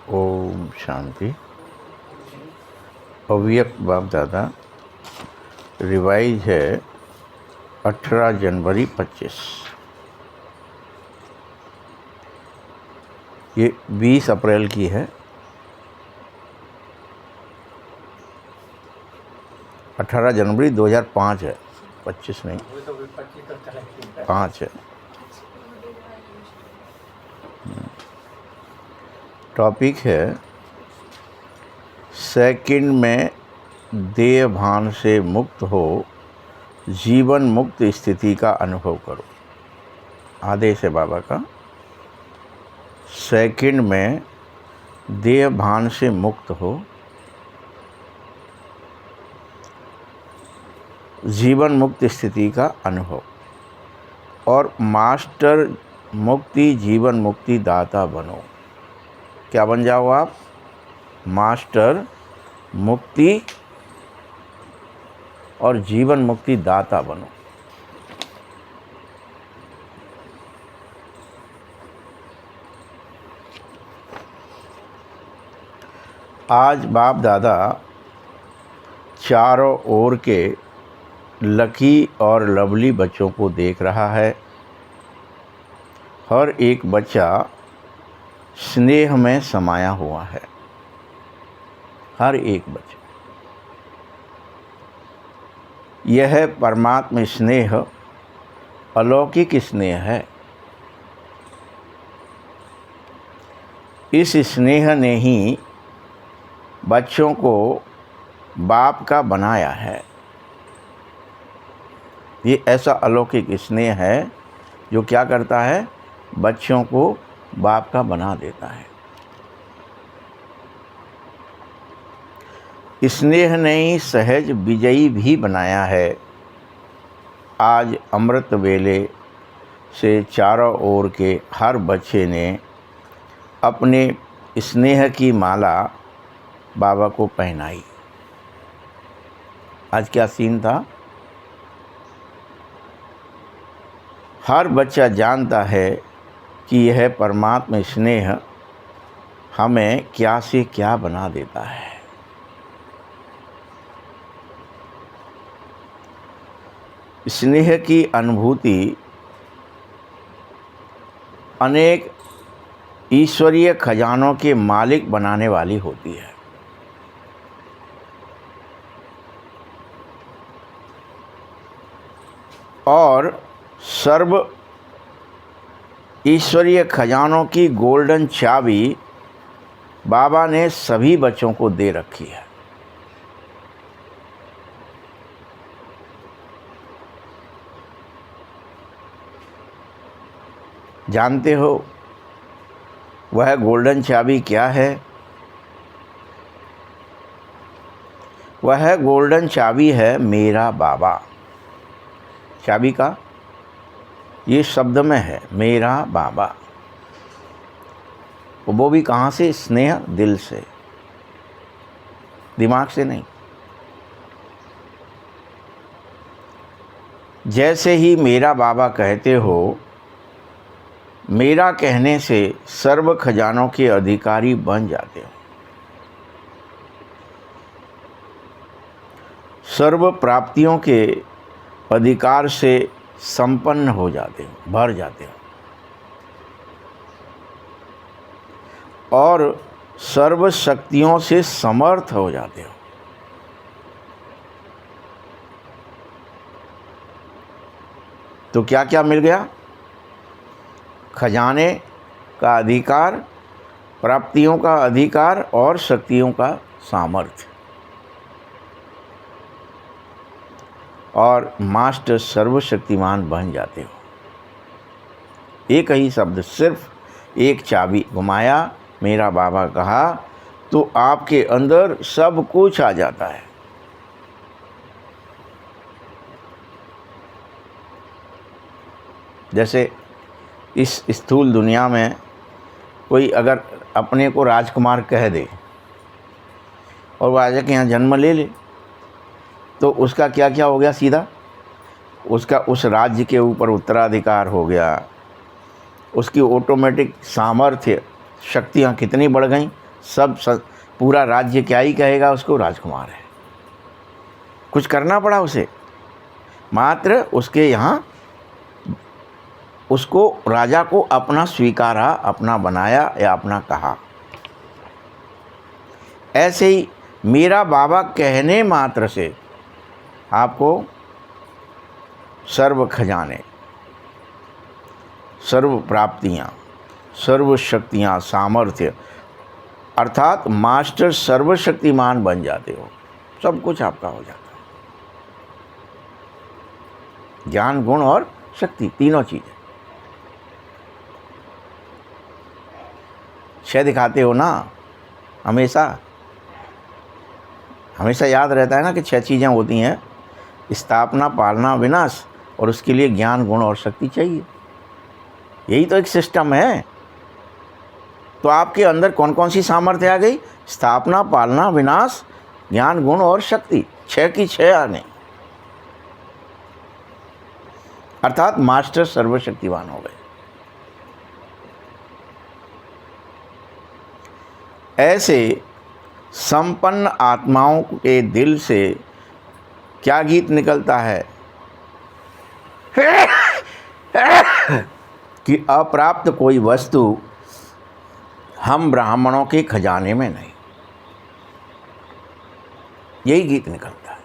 ओम शांति। अव्यक्त बाप दादा रिवाइज है 18 जनवरी 25। ये 20 अप्रैल की है। 18 जनवरी 2005 है, 25 नहीं, 5 है। टॉपिक है सेकंड में देह भान से मुक्त हो जीवन मुक्त स्थिति का अनुभव करो। आदेश है बाबा का। सेकंड में देह भान से मुक्त हो जीवन मुक्त स्थिति का अनुभव और मास्टर मुक्ति जीवन मुक्ति दाता बनो। क्या बन जाओ आप? मास्टर मुक्ति और जीवन मुक्ति दाता बनो। आज बाप दादा चारों ओर के लकी और लवली बच्चों को देख रहा है। हर एक बच्चा स्नेह में समाया हुआ है। हर एक बच्चा। यह परमात्मा स्नेह अलौकिक स्नेह है। इस स्नेह ने ही बच्चों को बाप का बनाया है। ये ऐसा अलौकिक स्नेह है जो क्या करता है? बच्चों को बाप का बना देता है। स्नेह ने ही सहज विजयी भी बनाया है। आज अमृत वेले से चारों ओर के हर बच्चे ने अपने स्नेह की माला बाबा को पहनाई। आज क्या सीन था? हर बच्चा जानता है कि यह परमात्मा स्नेह हमें क्या से क्या बना देता है। स्नेह की अनुभूति अनेक ईश्वरीय खजानों के मालिक बनाने वाली होती है। और सर्व ईश्वरीय खजानों की गोल्डन चाबी बाबा ने सभी बच्चों को दे रखी है। जानते हो वह गोल्डन चाबी क्या है? वह गोल्डन चाबी है मेरा बाबा। चाबी का ये शब्द में है, मेरा बाबा। वो भी कहाँ से? स्नेह, दिल से, दिमाग से नहीं। जैसे ही मेरा बाबा कहते हो, मेरा कहने से सर्व खजानों के अधिकारी बन जाते हो। सर्व प्राप्तियों के अधिकार से संपन्न हो जाते हो, भर जाते हो और सर्व शक्तियों से समर्थ हो जाते हो। तो क्या क्या मिल गया? खजाने का अधिकार, प्राप्तियों का अधिकार और शक्तियों का सामर्थ्य। और मास्टर सर्वशक्तिमान बन जाते हो। एक ही शब्द, सिर्फ एक चाबी घुमाया, मेरा बाबा कहा, तो आपके अंदर सब कुछ आ जाता है। जैसे इस स्थूल दुनिया में कोई अगर अपने को राजकुमार कह दे और वो आजा के यहाँ जन्म ले ले, तो उसका क्या क्या हो गया? सीधा उसका उस राज्य के ऊपर उत्तराधिकार हो गया। उसकी ऑटोमेटिक सामर्थ्य शक्तियाँ कितनी बढ़ गईं? पूरा राज्य क्या ही कहेगा उसको, राजकुमार है। कुछ करना पड़ा उसे, मात्र उसके यहाँ उसको राजा को अपना स्वीकारा, अपना बनाया या अपना कहा। ऐसे ही मेरा बाबा कहने मात्र से आपको सर्व खजाने, सर्व प्राप्तियाँ, सर्व शक्तियाँ, सामर्थ्य, अर्थात मास्टर सर्वशक्तिमान बन जाते हो। सब कुछ आपका हो जाता है। ज्ञान, गुण और शक्ति, तीनों चीज़ें। छह दिखाते हो ना, हमेशा याद रहता है ना कि 6 चीज़ें होती हैं, स्थापना, पालना, विनाश, और उसके लिए ज्ञान, गुण और शक्ति चाहिए। यही तो एक सिस्टम है। तो आपके अंदर कौन कौन सी सामर्थ्य आ गई? स्थापना, पालना, विनाश, ज्ञान, गुण और शक्ति, 6 की 6 आने, अर्थात मास्टर सर्वशक्तिवान हो गए। ऐसे संपन्न आत्माओं के दिल से क्या गीत निकलता है कि अप्राप्त कोई वस्तु हम ब्राह्मणों के खजाने में नहीं। यही गीत निकलता है।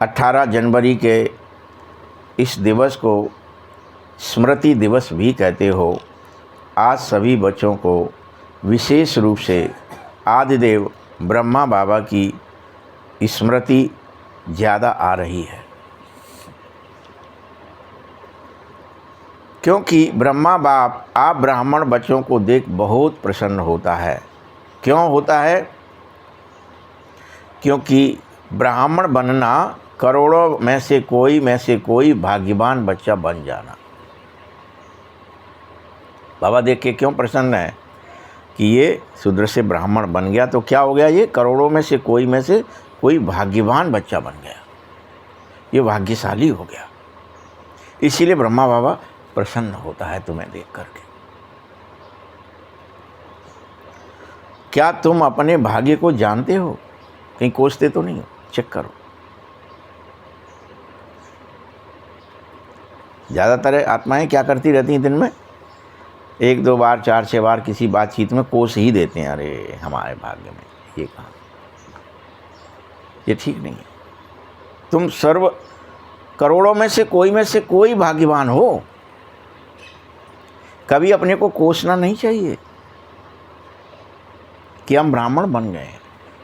अठारह जनवरी के इस दिवस को स्मृति दिवस भी कहते हो। आज सभी बच्चों को विशेष रूप से आदिदेव ब्रह्मा बाबा की स्मृति ज़्यादा आ रही है, क्योंकि ब्रह्मा बाप आप ब्राह्मण बच्चों को देख बहुत प्रसन्न होता है। क्यों होता है? क्योंकि ब्राह्मण बनना, करोड़ों में से कोई भाग्यवान बच्चा बन जाना। बाबा देख के क्यों प्रसन्न है कि ये शूद्र से ब्राह्मण बन गया, तो क्या हो गया? ये करोड़ों में से कोई भाग्यवान बच्चा बन गया, ये भाग्यशाली हो गया। इसीलिए ब्रह्मा बाबा प्रसन्न होता है तुम्हें देख करके। क्या तुम अपने भाग्य को जानते हो? कहीं कोसते तो नहीं हो? चेक करो। ज़्यादातर आत्माएं क्या करती रहती हैं दिन में? 1-2 बार, 4-6 बार किसी बातचीत में कोस ही देते हैं, अरे हमारे भाग्य में ये कहाँ। ये ठीक नहीं है। तुम करोड़ों में से कोई भाग्यवान हो। कभी अपने को कोसना नहीं चाहिए कि हम ब्राह्मण बन गए,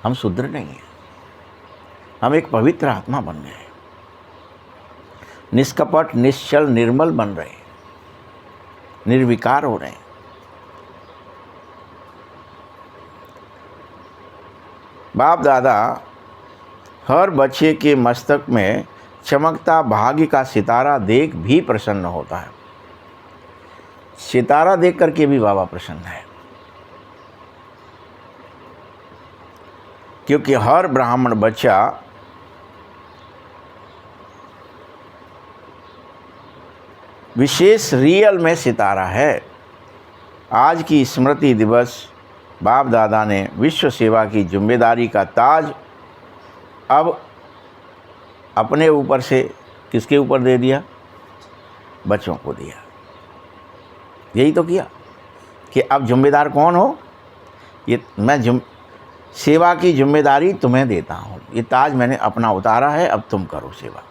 हम शूद्र नहीं हैं, हम एक पवित्र आत्मा बन गए, निष्कपट, निश्चल, निर्मल बन रहे, निर्विकार हो रहे हैं। बाप दादा हर बच्चे के मस्तक में चमकता भाग्य का सितारा देख भी प्रसन्न होता है। सितारा देख करके भी बाबा प्रसन्न है, क्योंकि हर ब्राह्मण बच्चा विशेष रियल में सितारा है। आज की स्मृति दिवस बाप दादा ने विश्व सेवा की जिम्मेदारी का ताज अब अपने ऊपर से किसके ऊपर दे दिया? बच्चों को दिया। यही तो किया कि अब जिम्मेदार कौन हो? ये मैं सेवा की जिम्मेदारी तुम्हें देता हूँ, ये ताज मैंने अपना उतारा है, अब तुम करो सेवा।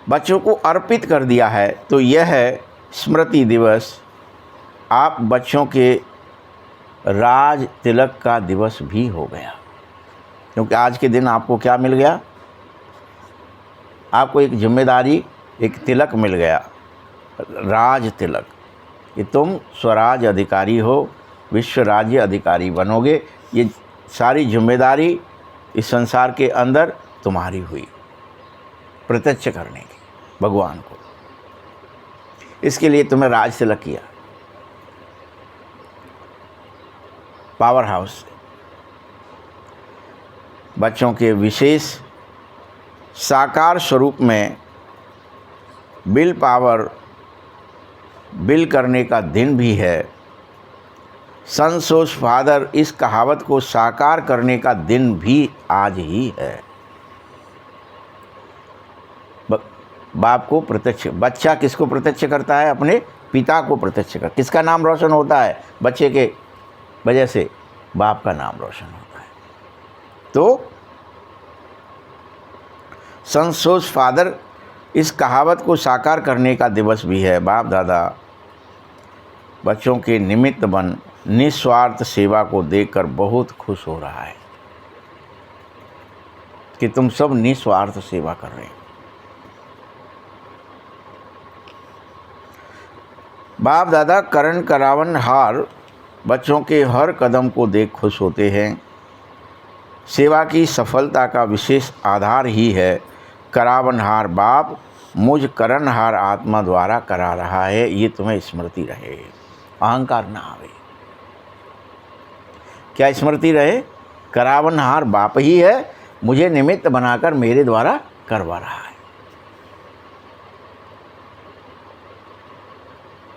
बच्चों को अर्पित कर दिया है, तो यह है स्मृति दिवस आप बच्चों के राज तिलक का दिवस भी हो गया। क्योंकि आज के दिन आपको क्या मिल गया? आपको एक जिम्मेदारी, एक तिलक मिल गया, राज तिलक। कि तुम स्वराज अधिकारी हो, विश्व राज्य अधिकारी बनोगे। ये सारी जिम्मेदारी इस संसार के अंदर तुम्हारी हुई, प्रत्यक्ष करने की भगवान को। इसके लिए तुम्हें राज तिलक किया, पावर हाउस से। बच्चों के विशेष साकार स्वरूप में विल पावर बिल करने का दिन भी है। सन्स ऑफ फादर इस कहावत को साकार करने का दिन भी आज ही है। बाप को प्रत्यक्ष, बच्चा किसको प्रत्यक्ष करता है? अपने पिता को प्रत्यक्ष कर। किसका नाम रोशन होता है? बच्चे के वजह से बाप का नाम रोशन होता है। तो सन्स ऑफ फादर इस कहावत को साकार करने का दिवस भी है। बाप दादा बच्चों के निमित्त बन निस्वार्थ सेवा को देखकर बहुत खुश हो रहा है कि तुम सब निस्वार्थ सेवा कर रहे हो। बाप दादा करण करावन हार बच्चों के हर कदम को देख खुश होते हैं। सेवा की सफलता का विशेष आधार ही है करावनहार बाप मुझ करणहार आत्मा द्वारा करा रहा है। ये तुम्हें स्मृति रहे, अहंकार ना आवे। क्या स्मृति रहे? करावनहार बाप ही है, मुझे निमित्त बनाकर मेरे द्वारा करवा रहा है।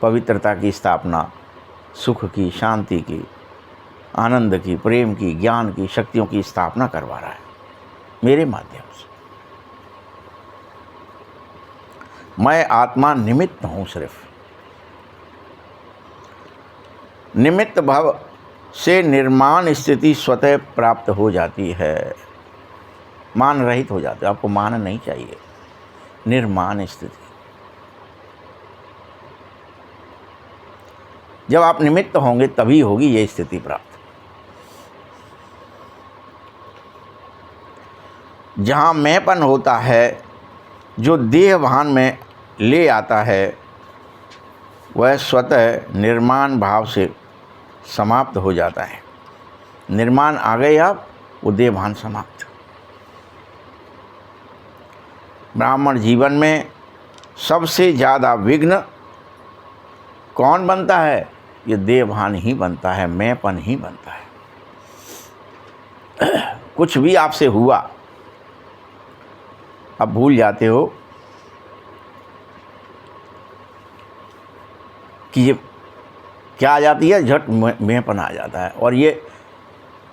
पवित्रता की स्थापना, सुख की, शांति की, आनंद की, प्रेम की, ज्ञान की, शक्तियों की स्थापना करवा रहा है मेरे माध्यम से। मैं आत्मा निमित्त हूँ। सिर्फ निमित्त भाव से निर्माण स्थिति स्वतः प्राप्त हो जाती है, मान रहित हो जाते। आपको मान नहीं चाहिए। निर्माण स्थिति, जब आप निमित्त होंगे तभी होगी ये स्थिति प्राप्त। जहाँ मैंपन होता है, जो देह भान में ले आता है, वह स्वतः निर्माण भाव से समाप्त हो जाता है। निर्माण आ गए आप, वो देह भान समाप्त। ब्राह्मण जीवन में सबसे ज़्यादा विघ्न कौन बनता है? ये देहभान ही बनता है, मैंपन ही बनता है। कुछ भी आपसे हुआ, अब भूल जाते हो कि ये क्या आ जाती है, झट मैंपन आ जाता है। और ये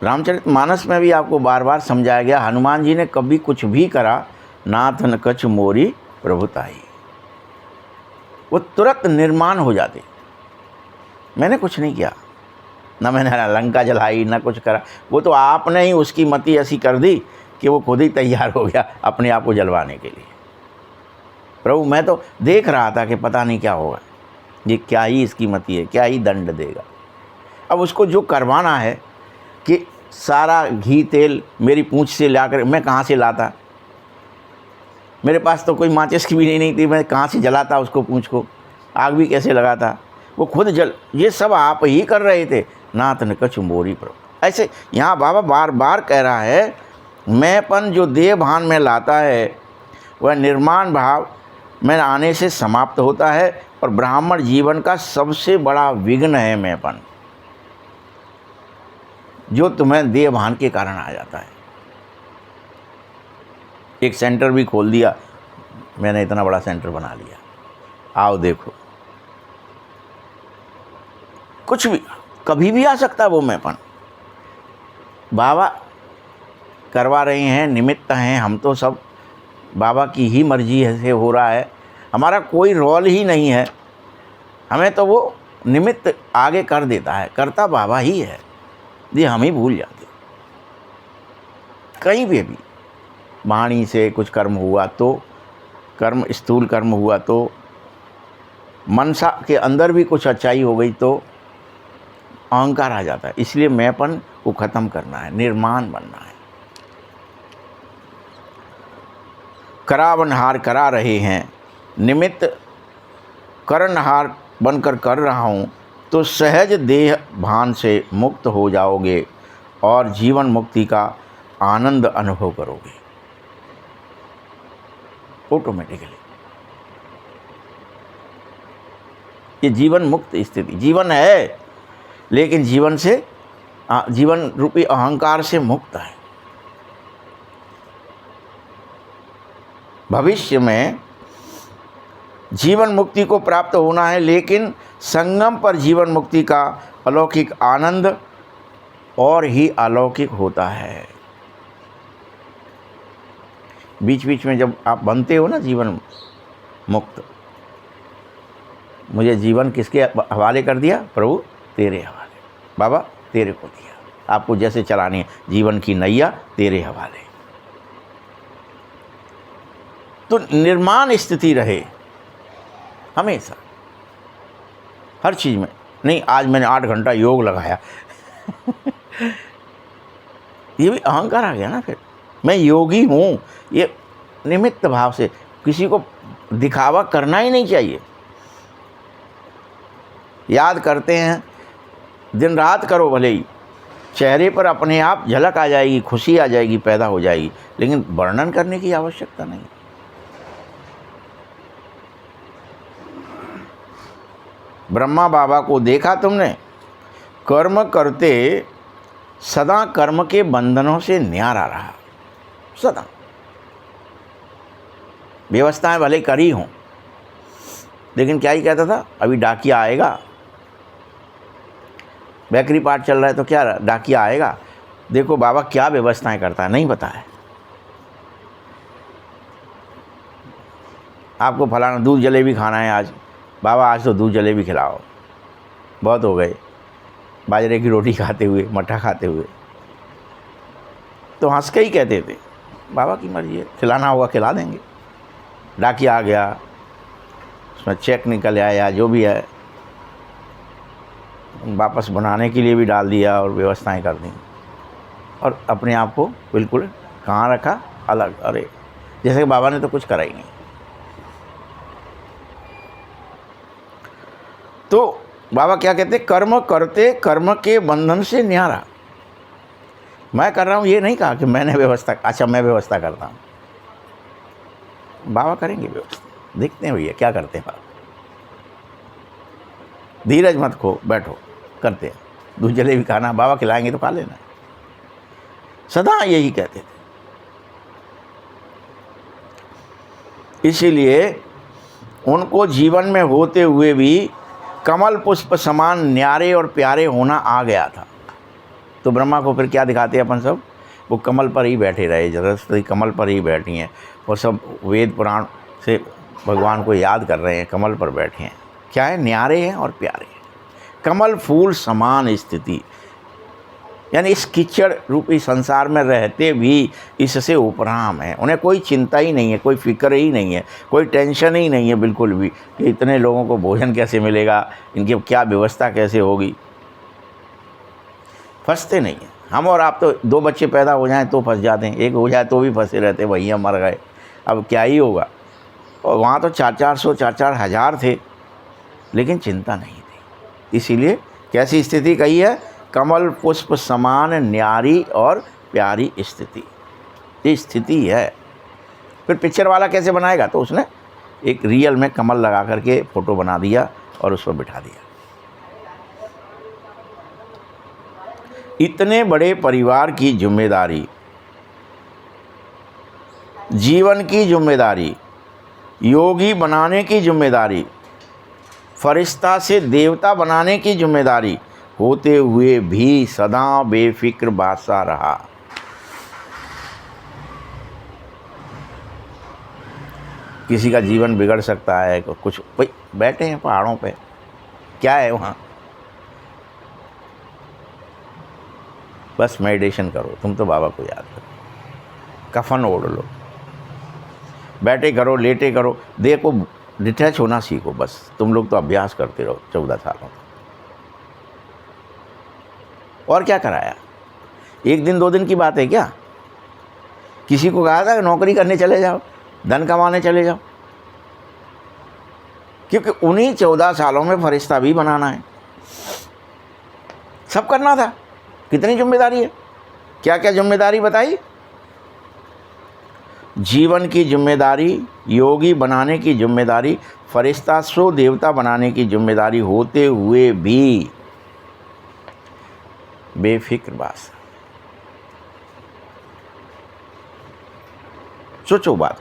रामचरितमानस में भी आपको बार बार समझाया गया। हनुमान जी ने कभी कुछ भी करा, नाथ न कछ मोरी प्रभुताई, वो तुरंत निर्माण हो जाते। मैंने कुछ नहीं किया, ना मैंने लंका जलाई, ना कुछ करा, वो तो आपने ही उसकी मति ऐसी कर दी कि वो खुद ही तैयार हो गया अपने आप को जलवाने के लिए। प्रभु मैं तो देख रहा था कि पता नहीं क्या होगा, ये क्या ही इसकी मति है, क्या ही दंड देगा। अब उसको जो करवाना है कि सारा घी तेल मेरी पूंछ से लाकर मैं कहाँ से लाता? मेरे पास तो कोई माचिस की भी नहीं थी, मैं कहाँ से जलाता उसको, पूंछ को आग भी कैसे लगाता? वो खुद जल, ये सब आप ही कर रहे थे। नाथ न कछु मोरी प्रभु। ऐसे यहाँ बाबा बार बार कह रहा है, मैंपन जो देह भान में लाता है वह निर्माण भाव में आने से समाप्त होता है। और ब्राह्मण जीवन का सबसे बड़ा विघ्न है मैंपन, जो तुम्हें देह भान के कारण आ जाता है। एक सेंटर भी खोल दिया मैंने, इतना बड़ा सेंटर बना लिया, आओ देखो। कुछ भी कभी भी आ सकता है वो मैंपन। बाबा करवा रहे हैं, निमित्त हैं, हम तो सब बाबा की ही मर्जी से हो रहा है, हमारा कोई रोल ही नहीं है। हमें तो वो निमित्त आगे कर देता है, करता बाबा ही है, ये हम ही भूल जाते। कहीं भी वाणी से कुछ कर्म हुआ तो, कर्म स्थूल कर्म हुआ तो, मनसा के अंदर भी कुछ अच्छाई हो गई तो अहंकार आ जाता है। इसलिए मैंपन को ख़त्म करना है, निर्माण बनना है। करावनहार करा रहे हैं, निमित्त करणहार बनकर कर रहा हूँ, तो सहज देह भान से मुक्त हो जाओगे और जीवन मुक्ति का आनंद अनुभव करोगे ऑटोमेटिकली। ये जीवन मुक्त स्थिति, जीवन है लेकिन जीवन से, जीवन रूपी अहंकार से मुक्त है। भविष्य में जीवन मुक्ति को प्राप्त होना है, लेकिन संगम पर जीवन मुक्ति का अलौकिक आनंद और ही अलौकिक होता है। बीच बीच में जब आप बनते हो ना जीवन मुक्त, मुझे जीवन किसके हवाले कर दिया? प्रभु तेरे हवाले, बाबा तेरे को दिया, आपको जैसे चलानी है जीवन की नैया तेरे हवाले। तो निर्माण स्थिति रहे हमेशा हर चीज़ में। नहीं आज मैंने 8 घंटा योग लगाया ये भी अहंकार आ गया ना, फिर मैं योगी हूँ, ये निमित्त भाव से, किसी को दिखावा करना ही नहीं चाहिए। याद करते हैं, दिन रात करो भले ही, चेहरे पर अपने आप झलक आ जाएगी, खुशी आ जाएगी, पैदा हो जाएगी, लेकिन वर्णन करने की आवश्यकता नहीं। ब्रह्मा बाबा को देखा तुमने, कर्म करते सदा कर्म के बंधनों से न्यारा रहा, सदा व्यवस्थाएं भले करी हों, लेकिन क्या ही कहता था, अभी डाकिया आएगा, बैकरी पार्ट चल रहा है तो क्या डाकिया आएगा, देखो बाबा क्या व्यवस्थाएं करता है, नहीं पता है आपको। फलाना दूध जलेबी खाना है आज, बाबा आज तो दूध जलेबी खिलाओ, बहुत हो गए बाजरे की रोटी खाते हुए, मट्ठा खाते हुए। तो हंस के ही कहते थे बाबा की मर्जी है, खिलाना होगा खिला देंगे। डाकिया आ गया, उसमें चेक निकल आया, जो भी है वापस बनाने के लिए भी डाल दिया और व्यवस्थाएं कर दी, और अपने आप को बिल्कुल कहाँ रखा, अलग। अरे जैसे कि बाबा ने तो कुछ करा ही नहीं। तो बाबा क्या कहते, कर्म करते कर्म के बंधन से न्यारा। मैं कर रहा हूँ ये नहीं कहा कि मैंने व्यवस्था, अच्छा मैं व्यवस्था करता हूँ, बाबा करेंगे व्यवस्था, देखते हैं भैया क्या करते हैं बाबा। धीरज मत खो, बैठो, करते हैं। दूध जलेबी खाना, बाबा खिलाएंगे तो खा लेना, सदा यही कहते थे। इसीलिए उनको जीवन में होते हुए भी कमल पुष्प समान न्यारे और प्यारे होना आ गया था। तो ब्रह्मा को फिर क्या दिखाते हैं अपन सब, वो कमल पर ही बैठे रहे, सरस्वती कमल पर ही बैठी हैं, और सब वेद पुराण से भगवान को याद कर रहे हैं, कमल पर बैठे हैं। क्या है, न्यारे हैं और प्यारे हैं, कमल फूल समान स्थिति, यानी इस कीचड़ रूपी संसार में रहते भी इससे उपराम है। उन्हें कोई चिंता ही नहीं है, कोई फिक्र ही नहीं है, कोई टेंशन ही नहीं है बिल्कुल भी कि इतने लोगों को भोजन कैसे मिलेगा, इनकी क्या व्यवस्था कैसे होगी। फंसते नहीं हैं। हम और आप तो 2 बच्चे पैदा हो जाएं तो फंस जाते हैं, एक हो जाए तो भी फंसे रहते, भैया मर गए, अब क्या ही होगा। और वहाँ तो 400 4 हज़ार थे, लेकिन चिंता नहीं थी। इसीलिए कैसी स्थिति कही है, कमल पुष्प समान न्यारी और प्यारी स्थिति, ये स्थिति है। फिर पिक्चर वाला कैसे बनाएगा, तो उसने एक रियल में कमल लगा करके फ़ोटो बना दिया और उस पर बिठा दिया। इतने बड़े परिवार की जिम्मेदारी, जीवन की जिम्मेदारी, योगी बनाने की जिम्मेदारी, फरिश्ता से देवता बनाने की जिम्मेदारी होते हुए भी सदा बेफिक्र बादशाह रहा। किसी का जीवन बिगड़ सकता है, कुछ भाई बैठे हैं पहाड़ों पे, क्या है वहाँ, बस मेडिटेशन करो, तुम तो बाबा को याद करो, कफन ओढ़ लो, बैठे करो, लेटे करो, देखो डिटैच होना सीखो। बस तुम लोग तो अभ्यास करते रहो 14 सालों तक, और क्या कराया। 1 दिन 2 दिन की बात है क्या। किसी को कहा था कि नौकरी करने चले जाओ, धन कमाने चले जाओ, क्योंकि उन्हीं 14 सालों में फरिश्ता भी बनाना है, सब करना था। कितनी जिम्मेदारी है, क्या क्या जिम्मेदारी बताई। जीवन की जिम्मेदारी, योगी बनाने की जिम्मेदारी, फरिश्ता सो देवता बनाने की जिम्मेदारी होते हुए भी बेफिक्र बास। सोचो बात,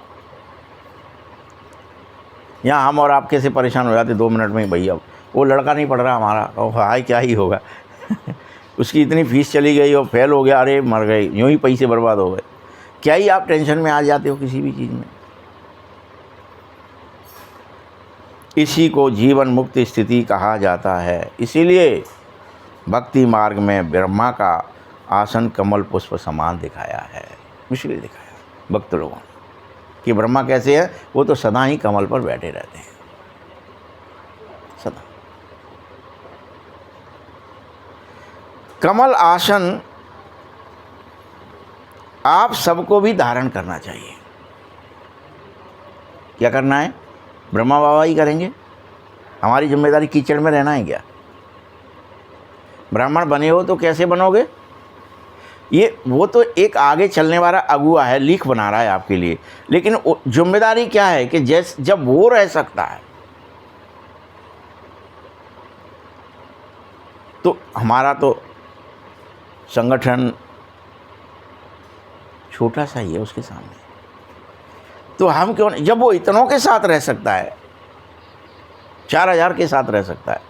यहाँ हम और आप कैसे परेशान हो जाते 2 मिनट में ही, भैया वो लड़का नहीं पढ़ रहा हमारा, और हाय क्या ही होगा उसकी इतनी फीस चली गई और फेल हो गया, अरे मर गए, यूँ ही पैसे बर्बाद हो गए। क्या ही आप टेंशन में आ जाते हो किसी भी चीज़ में। इसी को जीवन मुक्त स्थिति कहा जाता है। इसीलिए भक्ति मार्ग में ब्रह्मा का आसन कमल पुष्प समान दिखाया है, इसलिए दिखाया भक्त लोगों ने कि ब्रह्मा कैसे है, वो तो सदा ही कमल पर बैठे रहते हैं, सदा। कमल आसन आप सबको भी धारण करना चाहिए। क्या करना है? ब्रह्मा बाबा ही करेंगे, हमारी जिम्मेदारी कीचड़ में रहना है क्या? ब्राह्मण बने हो तो कैसे बनोगे? ये वो तो एक आगे चलने वाला अगुआ है, लीक बना रहा है आपके लिए, लेकिन जिम्मेदारी क्या है कि जब वो रह सकता है तो हमारा तो संगठन छोटा सा ही है उसके सामने। तो हम क्यों, जब वो इतनों के साथ रह सकता है, 4000 के साथ रह सकता है,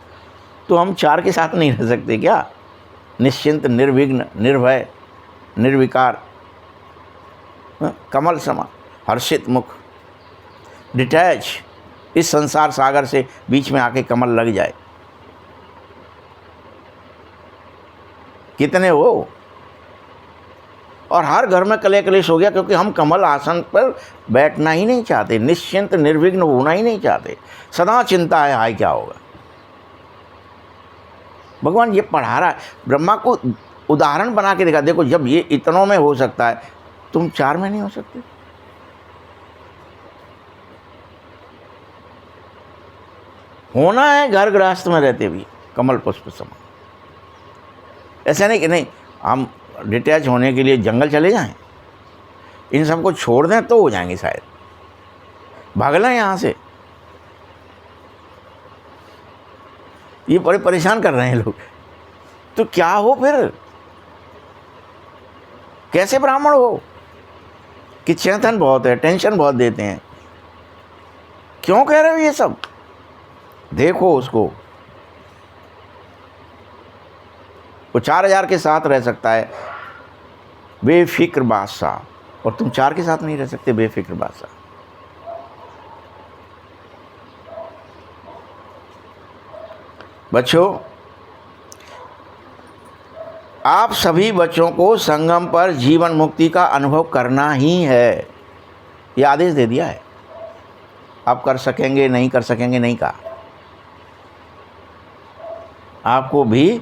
तो हम 4 के साथ नहीं रह सकते क्या? निश्चिंत, निर्विघ्न, निर्भय, निर्विकार, कमल समा, हर्षित मुख, डिटैच, इस संसार सागर से बीच में आके कमल लग जाए। कितने हो? और हर घर में कले कलेश हो गया, क्योंकि हम कमल आसन पर बैठना ही नहीं चाहते, निश्चिंत निर्विघ्न होना ही नहीं चाहते, सदा चिंता है हाय क्या होगा। भगवान ये पढ़ा रहा है, ब्रह्मा को उदाहरण बना के दिखा, देखो जब ये इतनों में हो सकता है, तुम 4 में नहीं हो सकते? होना है घर गृहस्थ में रहते भी कमल पुष्प समान। ऐसा नहीं कि नहीं हम डिटैच होने के लिए जंगल चले जाएं, इन सबको छोड़ दें तो हो जाएंगे शायद, भाग लें यहाँ से। ये बड़े परेशान कर रहे हैं लोग, तो क्या हो फिर? कैसे ब्राह्मण हो कि चेतन बहुत है, टेंशन बहुत देते हैं? क्यों कह रहे हो ये सब? देखो उसको, वो 4000 के साथ रह सकता है बेफिक्र बादशाह, और तुम 4 के साथ नहीं रह सकते बेफिक्र बादशाह। बच्चों, आप सभी बच्चों को संगम पर जीवन मुक्ति का अनुभव करना ही है, ये आदेश दे दिया है। आप कर सकेंगे नहीं कर सकेंगे नहीं कहा, आपको भी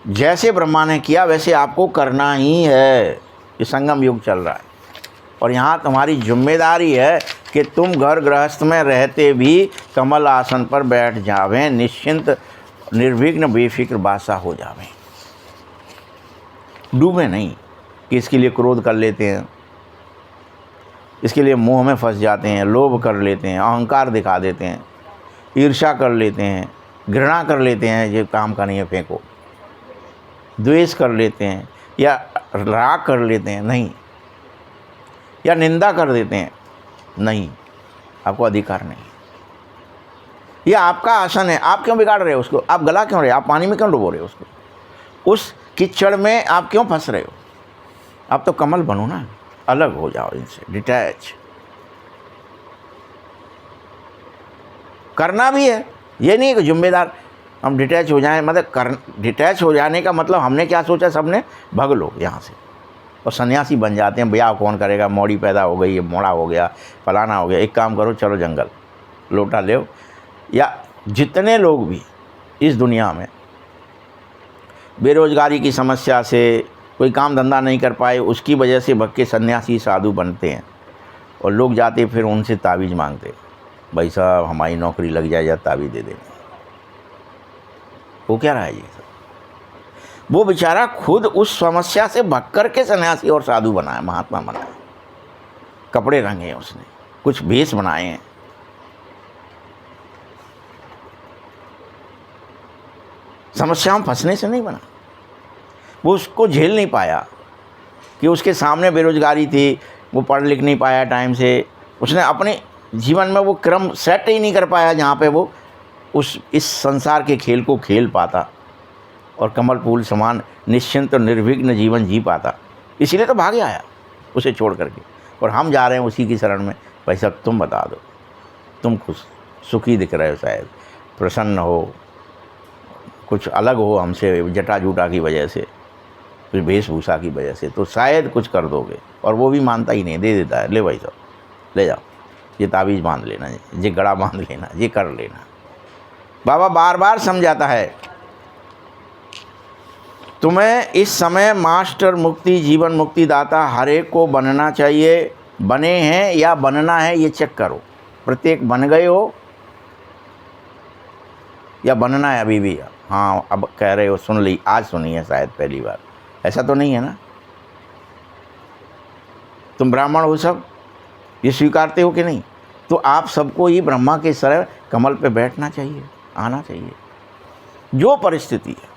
जैसे ब्रह्मा ने किया वैसे आपको करना ही है। ये संगम युग चल रहा है, और यहाँ तुम्हारी जिम्मेदारी है कि तुम घर गृहस्थ में रहते भी कमल आसन पर बैठ जावें, निश्चिंत निर्विघ्न बेफिक्र बादशाह हो जावें। डूबे नहीं कि इसके लिए क्रोध कर लेते हैं, इसके लिए मोह में फंस जाते हैं, लोभ कर लेते हैं, अहंकार दिखा देते हैं, ईर्ष्या कर लेते हैं, घृणा कर लेते हैं, ये काम का नहीं है फेंको, द्वेष कर लेते हैं या राग कर लेते हैं, नहीं, या निंदा कर देते हैं, नहीं, आपको अधिकार नहीं। ये आपका आसन है, आप क्यों बिगाड़ रहे हो उसको? आप गला क्यों रहे हो? आप पानी में क्यों डुबो रहे हो उसको? उस कीचड़ में आप क्यों फंस रहे हो? आप तो कमल बनो ना, अलग हो जाओ इनसे, डिटैच करना भी है। ये नहीं कि जिम्मेदार हम डिटैच हो जाएं, मतलब डिटैच हो जाने का मतलब हमने क्या सोचा, सबने भग लो यहाँ से, और सन्यासी बन जाते हैं। ब्याह कौन करेगा, मौड़ी पैदा हो गई, मोड़ा हो गया, फलाना हो गया, एक काम करो चलो जंगल लोटा ले। या जितने लोग भी इस दुनिया में बेरोज़गारी की समस्या से कोई काम धंधा नहीं कर पाए, उसकी वजह से भग के सन्यासी साधु बनते हैं, और लोग जाते फिर उनसे ताबीज़ मांगते, भाई साहब हमारी नौकरी लग जाए या ताबीज़ दे देंगे। वो क्या रहा है ये सब? वो बेचारा खुद उस समस्या से भग कर के सन्यासी और साधु बना है, महात्मा बना है, कपड़े रंगे हैं उसने, कुछ भेष बनाए हैं। समस्या में फंसने से नहीं बना, वो उसको झेल नहीं पाया कि उसके सामने बेरोजगारी थी, वो पढ़ लिख नहीं पाया टाइम से, उसने अपने जीवन में वो क्रम सेट ही नहीं कर पाया जहाँ पे वो इस संसार के खेल को खेल पाता और कमल फूल समान निश्चिंत और निर्विघ्न जीवन जी पाता। इसीलिए तो भागे आया उसे छोड़ करके, और हम जा रहे हैं उसी की शरण में। भाई साहब तुम बता दो, तुम खुश सुखी दिख रहे हो, शायद प्रसन्न हो, कुछ अलग हो हमसे जटा जूटा की वजह से, कुछ वेशभूषा की वजह से, तो शायद कुछ कर दोगे। और वो भी मानता ही नहीं, दे देता है, ले भाई साहब ले जाओ, ये ताबीज़ बांध लेना, ये गड़ा बांध लेना, ये कर लेना। बाबा बार बार समझाता है, तुम्हें इस समय मास्टर मुक्ति जीवन मुक्ति दाता हर एक को बनना चाहिए। बने हैं या बनना है ये चेक करो। प्रत्येक बन गए हो या बनना है अभी भी? हाँ अब कह रहे हो, सुन ली, आज सुनी है शायद पहली बार, ऐसा तो नहीं है ना? तुम ब्राह्मण हो सब, ये स्वीकारते हो कि नहीं? तो आप सबको ही ब्रह्मा के सर कमल पे बैठना चाहिए, आना चाहिए। जो परिस्थिति है,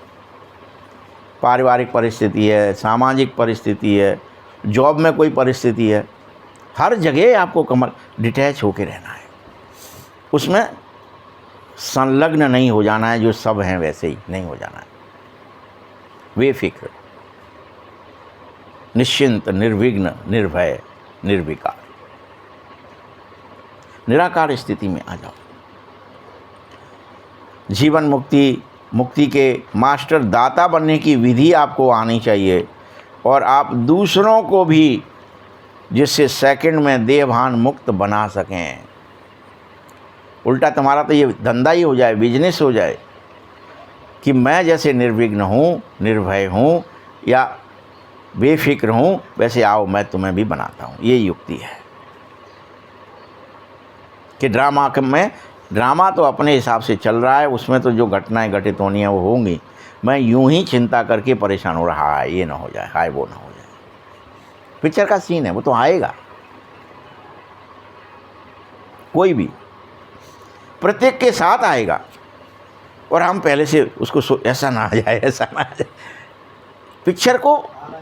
पारिवारिक परिस्थिति है, सामाजिक परिस्थिति है, जॉब में कोई परिस्थिति है, हर जगह आपको कमल डिटैच होके रहना है, उसमें संलग्न नहीं हो जाना है। जो सब हैं वैसे ही नहीं हो जाना है, बेफिक्र, निश्चिंत, निर्विघ्न, निर्भय, निर्विकार, निराकार स्थिति में आ जाओ। जीवन मुक्ति, मुक्ति के मास्टर दाता बनने की विधि आपको आनी चाहिए, और आप दूसरों को भी जिससे सेकंड में देहभान मुक्त बना सकें। उल्टा तुम्हारा तो ये धंधा ही हो जाए, बिजनेस हो जाए कि मैं जैसे निर्विघ्न हूँ, निर्भय हूँ या बेफिक्र हूँ, वैसे आओ मैं तुम्हें भी बनाता हूँ। ये युक्ति है कि ड्रामा तो अपने हिसाब से चल रहा है, उसमें तो जो घटनाएं घटित होनी है वो होंगी। मैं यूं ही चिंता करके परेशान हो रहा है, ये ना हो जाए, हाय वो ना हो जाए। पिक्चर का सीन है, वो तो आएगा, कोई भी प्रत्येक के साथ आएगा, और हम पहले से उसको ऐसा ना आ जाए, ऐसा ना आ जाए। पिक्चर को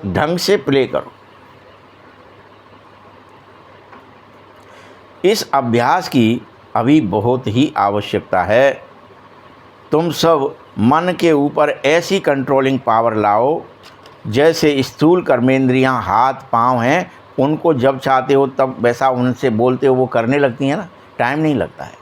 ढंग से प्ले करो। इस अभ्यास की अभी बहुत ही आवश्यकता है। तुम सब मन के ऊपर ऐसी कंट्रोलिंग पावर लाओ जैसे स्थूल कर्मेंद्रियां हाथ पांव हैं, उनको जब चाहते हो तब वैसा उनसे बोलते हो वो करने लगती हैं ना, टाइम नहीं लगता है।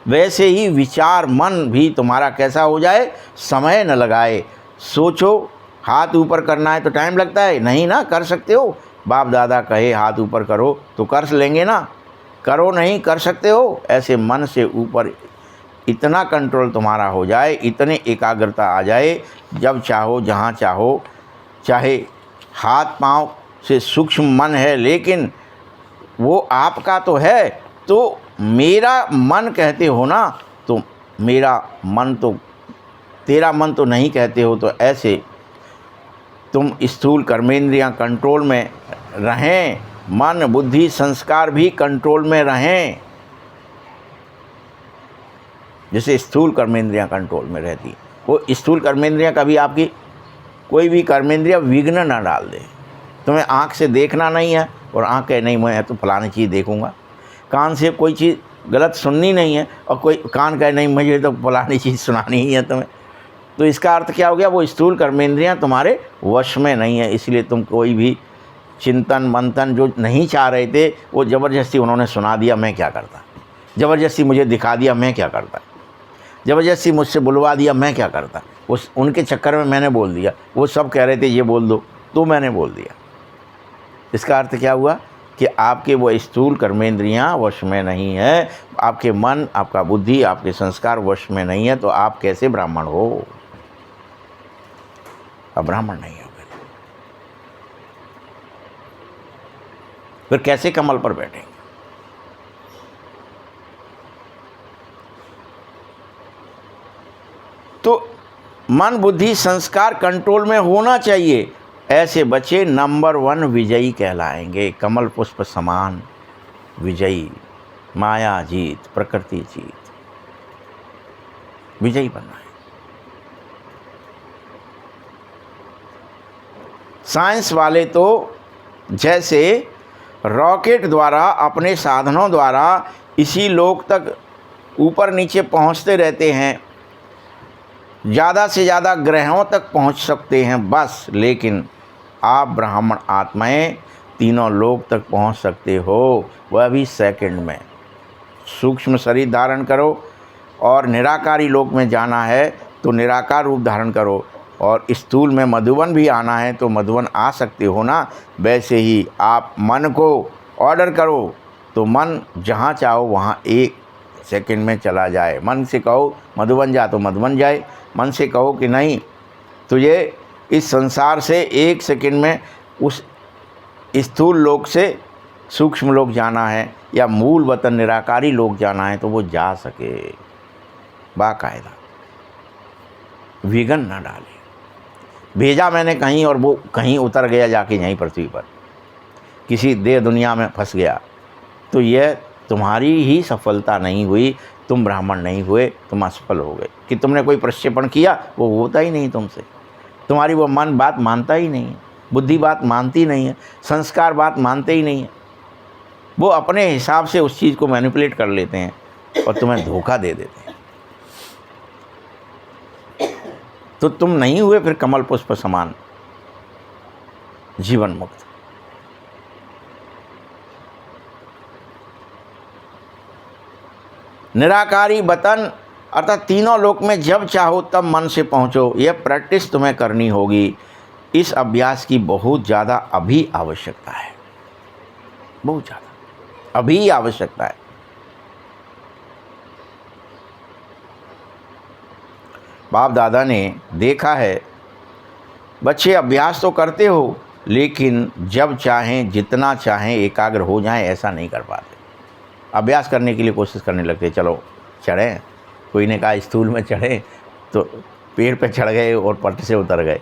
वैसे ही विचार मन भी तुम्हारा कैसा हो जाए, समय न लगाए। सोचो हाथ ऊपर करना है तो टाइम लगता है नहीं ना, कर सकते हो। बाप दादा कहे हाथ ऊपर करो तो कर लेंगे ना, करो नहीं कर सकते हो। ऐसे मन से ऊपर इतना कंट्रोल तुम्हारा हो जाए, इतने एकाग्रता आ जाए, जब चाहो जहाँ चाहो, चाहे हाथ पांव से सूक्ष्म मन है लेकिन वो आपका तो है, तो मेरा मन कहते हो ना, तो मेरा मन तो तेरा मन तो नहीं कहते हो। तो ऐसे तुम स्थूल कर्मेंद्रियां कंट्रोल में रहें, मन बुद्धि संस्कार भी कंट्रोल में रहें, जैसे स्थूल कर्मेंद्रियां कंट्रोल में रहती। वो स्थूल कर्मेंद्रियां कभी आपकी कोई भी कर्मेंद्रियां विघ्न ना डाल दे। तुम्हें आँख से देखना नहीं है और आँख कहे नहीं मैं तो फलानी चीज़ देखूंगा, कान से कोई चीज़ गलत सुननी नहीं है और कोई कान कहे नहीं मुझे तो फलानी चीज़ सुनानी ही है तुम्हें, तो इसका अर्थ क्या हो गया, वो स्थूल कर्मेंद्रियां तुम्हारे वश में नहीं है। इसलिए तुम कोई भी चिंतन मंथन जो नहीं चाह रहे थे वो ज़बरदस्ती उन्होंने सुना दिया, मैं क्या करता, ज़बरदस्ती मुझे दिखा दिया, मैं क्या करता, ज़बरदस्ती मुझसे बुलवा दिया, मैं क्या करता। उस उनके चक्कर में मैंने बोल दिया, वो सब कह रहे थे ये बोल दो तो मैंने बोल दिया। इसका अर्थ क्या हुआ कि आपके वो स्थूल कर्मेंद्रियां वश में नहीं है, आपके मन, आपका बुद्धि, आपके संस्कार वश में नहीं है, तो आप कैसे ब्राह्मण हो? अब ब्राह्मण नहीं हो फिर कैसे कमल पर बैठेंगे? तो मन बुद्धि संस्कार कंट्रोल में होना चाहिए। ऐसे बच्चे नंबर 1 विजयी कहलाएंगे, कमल पुष्प समान विजयी, माया जीत, प्रकृति जीत, विजयी बनना है। साइंस वाले तो जैसे रॉकेट द्वारा, अपने साधनों द्वारा इसी लोक तक ऊपर नीचे पहुंचते रहते हैं, ज़्यादा से ज़्यादा ग्रहों तक पहुंच सकते हैं बस। लेकिन आप ब्राह्मण आत्माएं तीनों लोक तक पहुंच सकते हो, वह भी सेकंड में। सूक्ष्म शरीर धारण करो और निराकारी लोक में जाना है तो निराकार रूप धारण करो, और स्थूल में मधुबन भी आना है तो मधुबन आ सकते हो ना। वैसे ही आप मन को ऑर्डर करो तो मन जहाँ चाहो वहाँ एक सेकंड में चला जाए। मन से कहो मधुबन जा तो मधुबन जाए, मन से कहो कि नहीं तुझे इस संसार से एक सेकंड में उस स्थूल लोक से सूक्ष्म लोक जाना है या मूल वतन निराकारी लोक जाना है तो वो जा सके बाकायदा, विघन न डाले। भेजा मैंने कहीं और वो कहीं उतर गया जाके यहीं पृथ्वी पर, किसी देह दुनिया में फंस गया, तो यह तुम्हारी ही सफलता नहीं हुई, तुम ब्राह्मण नहीं हुए, तुम असफल हो गए। कि तुमने कोई प्रक्षेपण किया वो होता ही नहीं तुमसे, तुम्हारी वो मन बात मानता ही नहीं है, बुद्धि बात मानती नहीं है, संस्कार बात मानते ही नहीं है। वो अपने हिसाब से उस चीज़ को मैनिपुलेट कर लेते हैं और तुम्हें धोखा दे देते हैं। तो तुम नहीं हुए फिर कमल पुष्प समान जीवन मुक्त। निराकारी वतन अर्थात तीनों लोक में जब चाहो तब मन से पहुंचो, यह प्रैक्टिस तुम्हें करनी होगी। इस अभ्यास की बहुत ज़्यादा अभी आवश्यकता है, बहुत ज़्यादा अभी आवश्यकता है। बाप दादा ने देखा है, बच्चे अभ्यास तो करते हो लेकिन जब चाहें जितना चाहें एकाग्र हो जाएं ऐसा नहीं कर पाते। अभ्यास करने के लिए कोशिश करने लगते, चलो चढ़ें, कोई ने कहा स्थूल में चढ़े तो पेड़ पे चढ़ गए और पट से उतर गए,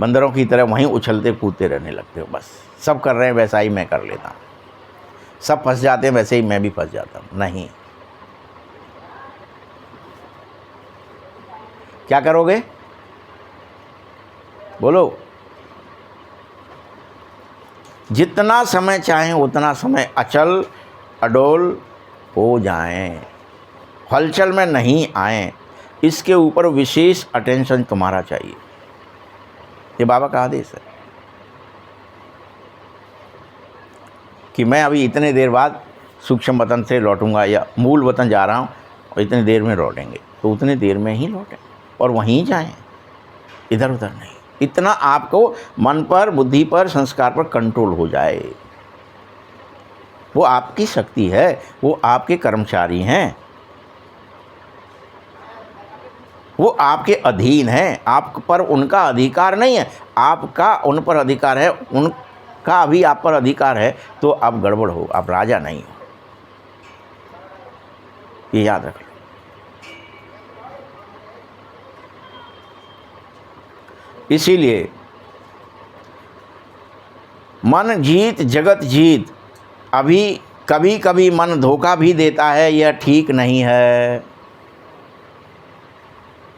बंदरों की तरह वहीं उछलते कूदते रहने लगते हो। बस सब कर रहे हैं वैसा ही मैं कर लेता हूँ, सब फंस जाते हैं वैसे ही मैं भी फंस जाता हूँ। नहीं, क्या करोगे बोलो? जितना समय चाहें उतना समय अचल अडोल हो जाएं, हलचल में नहीं आएं, इसके ऊपर विशेष अटेंशन तुम्हारा चाहिए। ये बाबा का आदेश है कि मैं अभी इतने देर बाद सूक्ष्म वतन से लौटूंगा या मूल वतन जा रहा हूँ और इतनी देर में लौटेंगे, तो उतनी देर में ही लौटें और वहीं जाएं, इधर उधर नहीं। इतना आपको मन पर, बुद्धि पर, संस्कार पर कंट्रोल हो जाए। वो आपकी शक्ति है, वो आपके कर्मचारी हैं, वो आपके अधीन हैं, आप पर उनका अधिकार नहीं है, आपका उन पर अधिकार है, उनका अभी आप पर अधिकार है। तो आप गड़बड़ हो, आप राजा नहीं हो, ये याद रख लो। इसीलिए मन जीत जगत जीत। अभी कभी कभी मन धोखा भी देता है, यह ठीक नहीं है।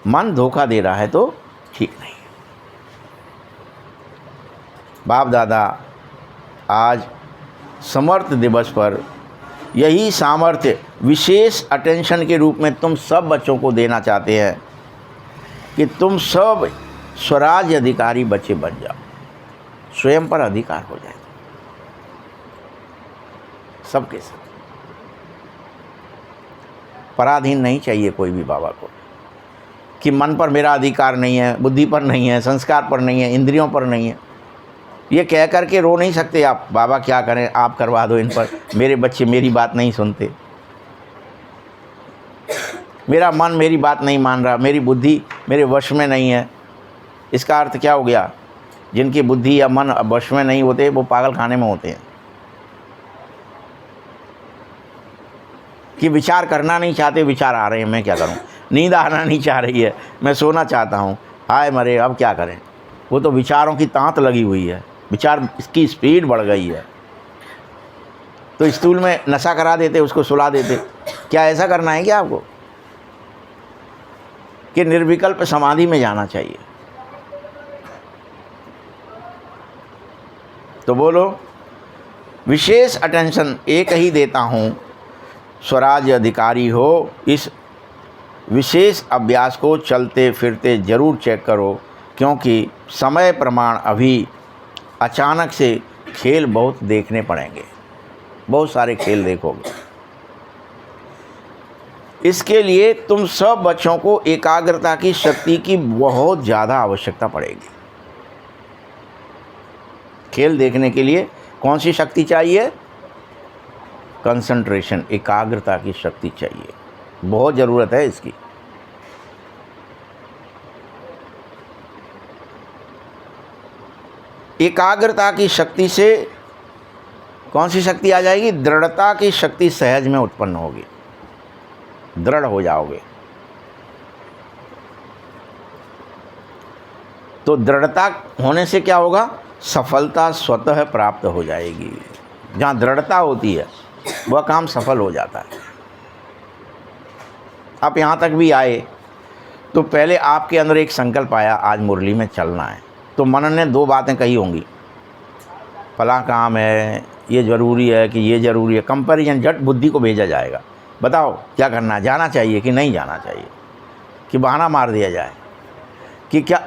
मन धोखा दे रहा है तो ठीक नहीं है। बाप दादा आज समर्थ दिवस पर यही सामर्थ्य विशेष अटेंशन के रूप में तुम सब बच्चों को देना चाहते हैं कि तुम सब स्वराज अधिकारी बच्चे बन जाओ, स्वयं पर अधिकार हो जाए सबके सब। पराधीन नहीं चाहिए कोई भी बाबा को कि मन पर मेरा अधिकार नहीं है, बुद्धि पर नहीं है, संस्कार पर नहीं है, इंद्रियों पर नहीं है। ये कह कर के रो नहीं सकते आप, बाबा क्या करें, आप करवा दो इन पर, मेरे बच्चे मेरी बात नहीं सुनते, मेरा मन मेरी बात नहीं मान रहा, मेरी बुद्धि मेरे वश में नहीं है। इसका अर्थ क्या हो गया? जिनकी बुद्धि या मन वश में नहीं होते वो पागल खाने में होते हैं, कि विचार करना नहीं चाहते, विचार आ रहे हैं, मैं क्या करूं, नींद आना नहीं चाह रही है, मैं सोना चाहता हूं, हाय मरे अब क्या करें। वो तो विचारों की तांत लगी हुई है, विचार इसकी स्पीड बढ़ गई है, तो स्थूल में नशा करा देते, उसको सुला देते। क्या ऐसा करना है क्या आपको कि निर्विकल्प समाधि में जाना चाहिए? तो बोलो, विशेष अटेंशन एक ही देता हूँ, स्वराज्य अधिकारी हो। इस विशेष अभ्यास को चलते फिरते ज़रूर चेक करो, क्योंकि समय प्रमाण अभी अचानक से खेल बहुत देखने पड़ेंगे, बहुत सारे खेल देखोगे। इसके लिए तुम सब बच्चों को एकाग्रता की शक्ति की बहुत ज़्यादा आवश्यकता पड़ेगी। खेल देखने के लिए कौन सी शक्ति चाहिए? कंसंट्रेशन, एकाग्रता की शक्ति चाहिए, बहुत ज़रूरत है इसकी। एकाग्रता की शक्ति से कौन सी शक्ति आ जाएगी? दृढ़ता की शक्ति सहज में उत्पन्न होगी, दृढ़ हो जाओगे। तो दृढ़ता होने से क्या होगा? सफलता स्वतः प्राप्त हो जाएगी। जहाँ दृढ़ता होती है वह काम सफल हो जाता है। आप यहाँ तक भी आए तो पहले आपके अंदर एक संकल्प आया, आज मुरली में चलना है। तो मन ने दो बातें कही होंगी, फला काम है, ये ज़रूरी है कि ये ज़रूरी है। कंपैरिजन झट बुद्धि को भेजा जाएगा, बताओ क्या करना है, जाना चाहिए कि नहीं जाना चाहिए, कि बहाना मार दिया जाए, कि क्या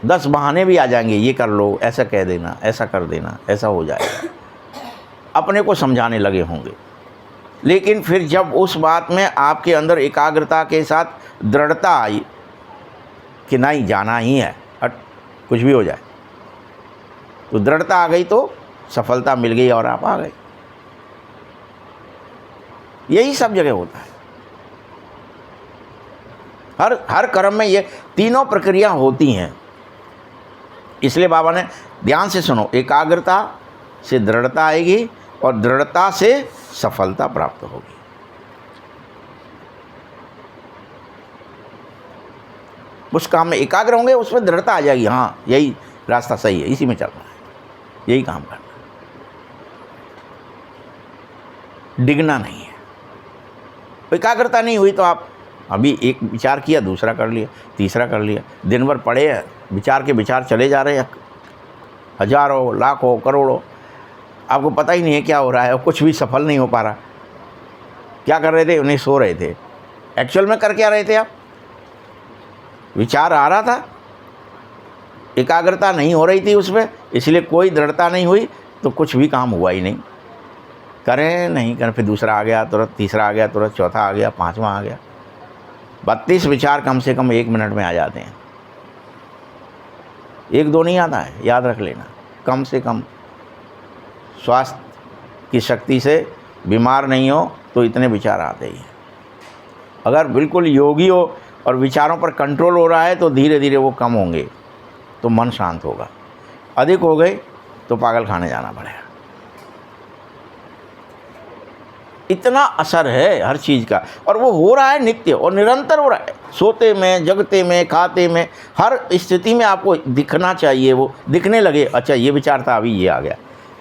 10 बहाने भी आ जाएंगे, ये कर लो, ऐसा कह देना, ऐसा कर देना, ऐसा हो जाएगा। अपने को समझाने लगे होंगे। लेकिन फिर जब उस बात में आपके अंदर एकाग्रता के साथ दृढ़ता आई कि नहीं जाना ही है, कुछ भी हो जाए, तो दृढ़ता आ गई तो सफलता मिल गई और आप आ गए। यही सब जगह होता है। हर कर्म में ये तीनों प्रक्रिया होती हैं। इसलिए बाबा ने ध्यान से सुनो, एकाग्रता से दृढ़ता आएगी और दृढ़ता से सफलता प्राप्त होगी। उस काम में एकाग्र होंगे, उसमें दृढ़ता आ जाएगी, हाँ यही रास्ता सही है, इसी में चलना है, यही काम करना, डिगना नहीं है। एकाग्रता नहीं हुई तो आप अभी एक विचार किया, दूसरा कर लिया, तीसरा कर लिया, दिन भर पड़े हैं, विचार के विचार चले जा रहे हैं, हजारों लाखों करोड़ों, आपको पता ही नहीं है क्या हो रहा है, और कुछ भी सफल नहीं हो पा रहा। क्या कर रहे थे? उन्हें सो रहे थे। एक्चुअल में कर क्या रहे थे आप? विचार आ रहा था, एकाग्रता नहीं हो रही थी उसमें, इसलिए कोई दृढ़ता नहीं हुई, तो कुछ भी काम हुआ ही नहीं। करें नहीं करें, फिर दूसरा आ गया तुरंत, तीसरा आ गया तुरंत, चौथा आ गया, पांचवा आ गया। 32 विचार कम से कम 1 मिनट में आ जाते हैं। 1-2 नहीं आता है, याद रख लेना। कम से कम स्वास्थ्य की शक्ति से बीमार नहीं हो तो इतने विचार आते ही हैं। अगर बिल्कुल योगी हो और विचारों पर कंट्रोल हो रहा है तो धीरे धीरे वो कम होंगे, तो मन शांत होगा। अधिक हो गए तो पागल खाने जाना पड़ेगा। इतना असर है हर चीज़ का, और वो हो रहा है नित्य और निरंतर हो रहा है। सोते में, जगते में, खाते में, हर स्थिति में आपको दिखना चाहिए। वो दिखने लगे, अच्छा ये विचार था, अभी ये आ गया,